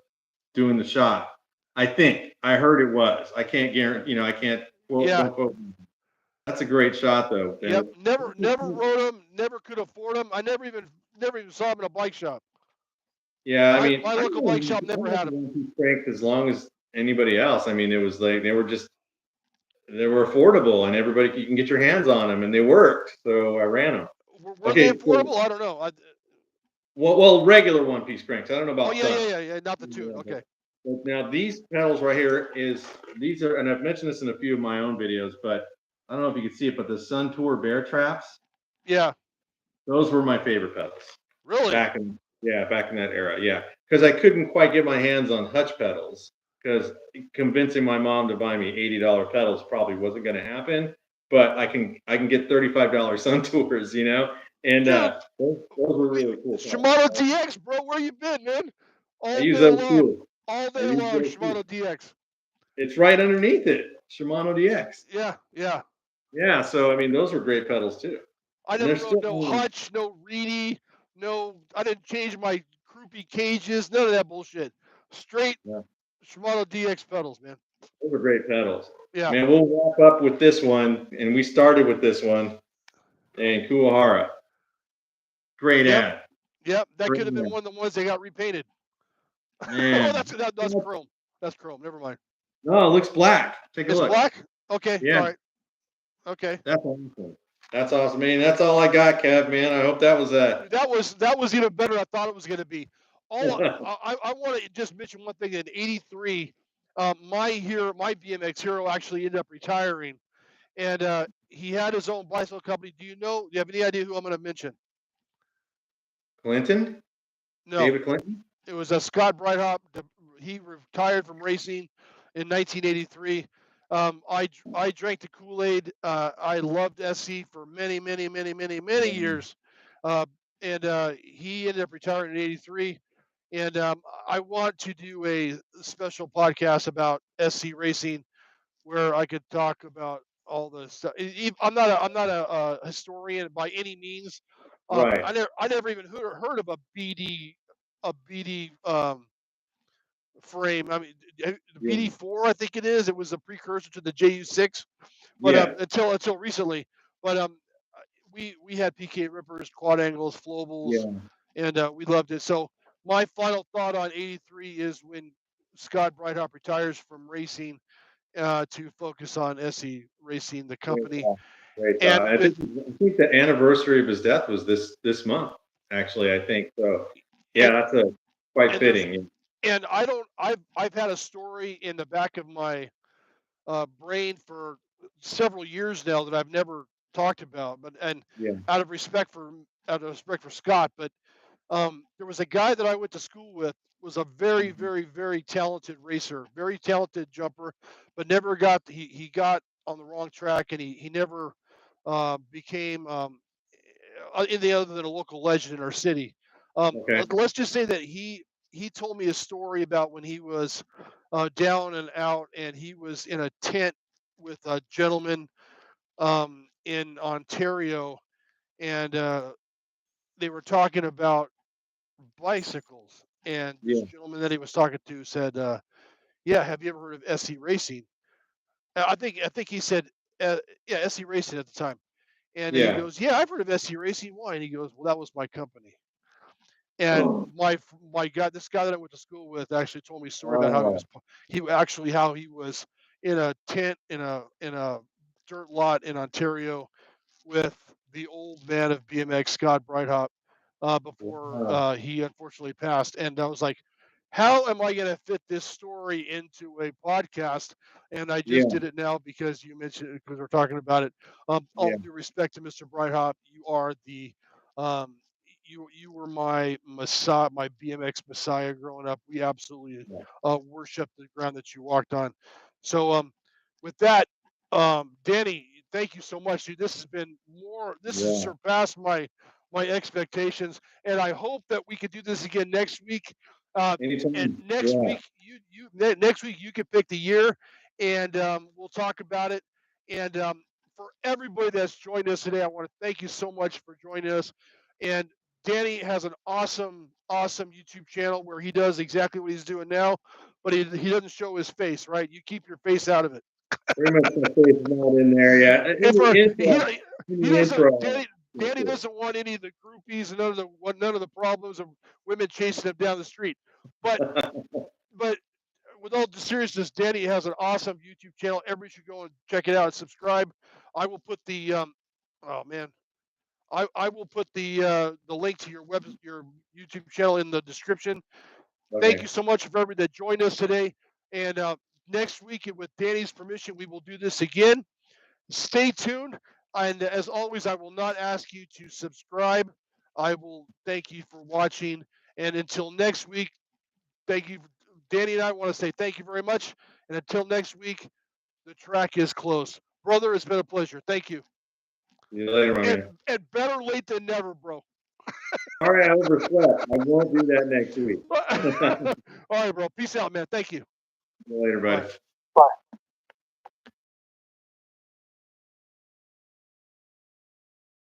doing the shot. I think I heard it was. I can't guarantee. I can't. Well, Yeah. don't quote me. That's a great shot, though. Yep. And Never rode them. Never could afford them. I never even saw them in a bike shop. yeah, I mean, My local bike shop I never know had the them. one piece crank as long as anybody else. I mean, it was like they were affordable, and everybody you can get your hands on them, and they worked. So I ran them. Were they Okay, so affordable? I don't know. regular one piece cranks. I don't know Oh about yeah, Sun. yeah. Not the tune. Yeah, Okay. but now these pedals right here these are, and I've mentioned this in a few of my own videos, but I don't know if you can see it, but the Sun Tour Bear Traps, Yeah. those were my favorite pedals Really? back in that era. Yeah, because I couldn't quite get my hands on Hutch pedals because convincing my mom to buy me $80 pedals probably wasn't going to happen. But I can get $35 Sun Tours, and Dude, those were really cool Shimano pedals. DX, bro. Where you been, man? I All use day those long. too. All I day use long, those too. Shimano DX. It's right underneath it, Shimano DX. Yeah, yeah. Yeah, so I mean, those were great pedals too, I and they're never rode still. no Hutch, no Reedy, no. I didn't change my croupy cages. None of that bullshit. Straight Yeah, Shimano DX pedals, man. those are great pedals. Yeah. Man, we'll wrap up with this one, and we started with this one, and Kuwahara. Great Yep. ad. Yep. That Great could have been ad. one of the ones they got repainted. Oh, Man. that's chrome. That's chrome. Never mind. No, it looks black. Take a It's look. black. Okay. Yeah, All right. Okay. that's awesome. That's awesome. Man, that's all I got, Kev, man. I hope that was Dude, that was even better than I thought it was going to be. All I want to just mention one thing. In '83, my BMX hero actually ended up retiring, and he had his own bicycle company. Do you have any idea who I'm going to mention? Clinton? No, David Clinton? it was a Scott Breithaupt. He retired from racing in 1983. I drank the Kool-Aid. I loved SC for many Um, years, uh, and he ended up retiring in '83. And I want to do a special podcast about SC racing where I could talk about all the stuff. I'm not a historian by any means. right. I never even heard of a BD frame. I mean, the Yeah. BD4, I think it is. It was a precursor to the JU6, but Yeah. until recently. But we had PK rippers, quad angles, flowables, Yeah. and we loved it. So my final thought on '83 is when Scott Breithaupt retires from racing to focus on SE Racing, the Great company, thought. Great and thought. with I think the anniversary of his death was this month. Actually, I think so. Yeah, and that's a quite and there's fitting. and I don't I've had a story in the back of my brain for several years now that I've never talked about, but and Yeah. out of respect for Scott, but there was a guy that I went to school with, was a very, Mhm. very, very talented racer, very talented jumper, but never got he got on the wrong track, and he never became anything other than a local legend in our city. Okay. Let's just say that he told me a story about when he was down and out, and he was in a tent with a gentleman in Ontario, and they were talking about bicycles. And this Yeah. gentleman that he was talking to said, "Yeah, have you ever heard of SE Racing?" I think he said, "Yeah, SE Racing at the time." And he Yeah. goes, "Yeah, I've heard of SE Racing. Why?" And he goes, "Well, that was my company." And Oh. my guy, this guy that I went to school with, actually told me a story about how Oh. how he was in a tent in a dirt lot in Ontario with the old man of BMX, Scott Breithaupt, before Wow. he unfortunately passed. And I was like, how am I going to fit this story into a podcast? And I just Yeah. did it now because you mentioned it, because we're talking about it. Yeah. All due respect to Mr. Breithaupt, you are um, you were my messiah, my BMX messiah growing up. We absolutely Yeah. worshiped the ground that you walked on. So with that, Danny, thank you so much, dude. This has been more. This has Yeah. surpassed my expectations, and I hope that we could do this again next week. And Anytime. next Yeah. week, next week you can pick the year, and we'll talk about it. And for everybody that's joined us today, I want to thank you so much for joining us. And Danny has an awesome, awesome YouTube channel where he does exactly what he's doing now, but he doesn't show his face, right? You keep your face out of it. Pretty much my face is not in there yet. If In he the doesn't intro. Danny doesn't want any of the groupies and none of the problems of women chasing him down the street. But but with all the seriousness, Danny has an awesome YouTube channel. Everybody should go and check it out and subscribe. I will put the oh man. I will put the link to your YouTube channel in the description. Thank you Okay. so much for everybody that joined us today. And next week, with Danny's permission, we will do this again. Stay tuned. And as always, I will not ask you to subscribe. I will thank you for watching. And until next week, thank you. Danny and I want to say thank you very much. And until next week, the track is closed. Brother, it's been a pleasure. Thank you. See you later, my And man. and better late than never, bro. All right, I overslept. I won't do that next week. All right, bro. Peace out, man. Thank you. See you later, Bye. buddy.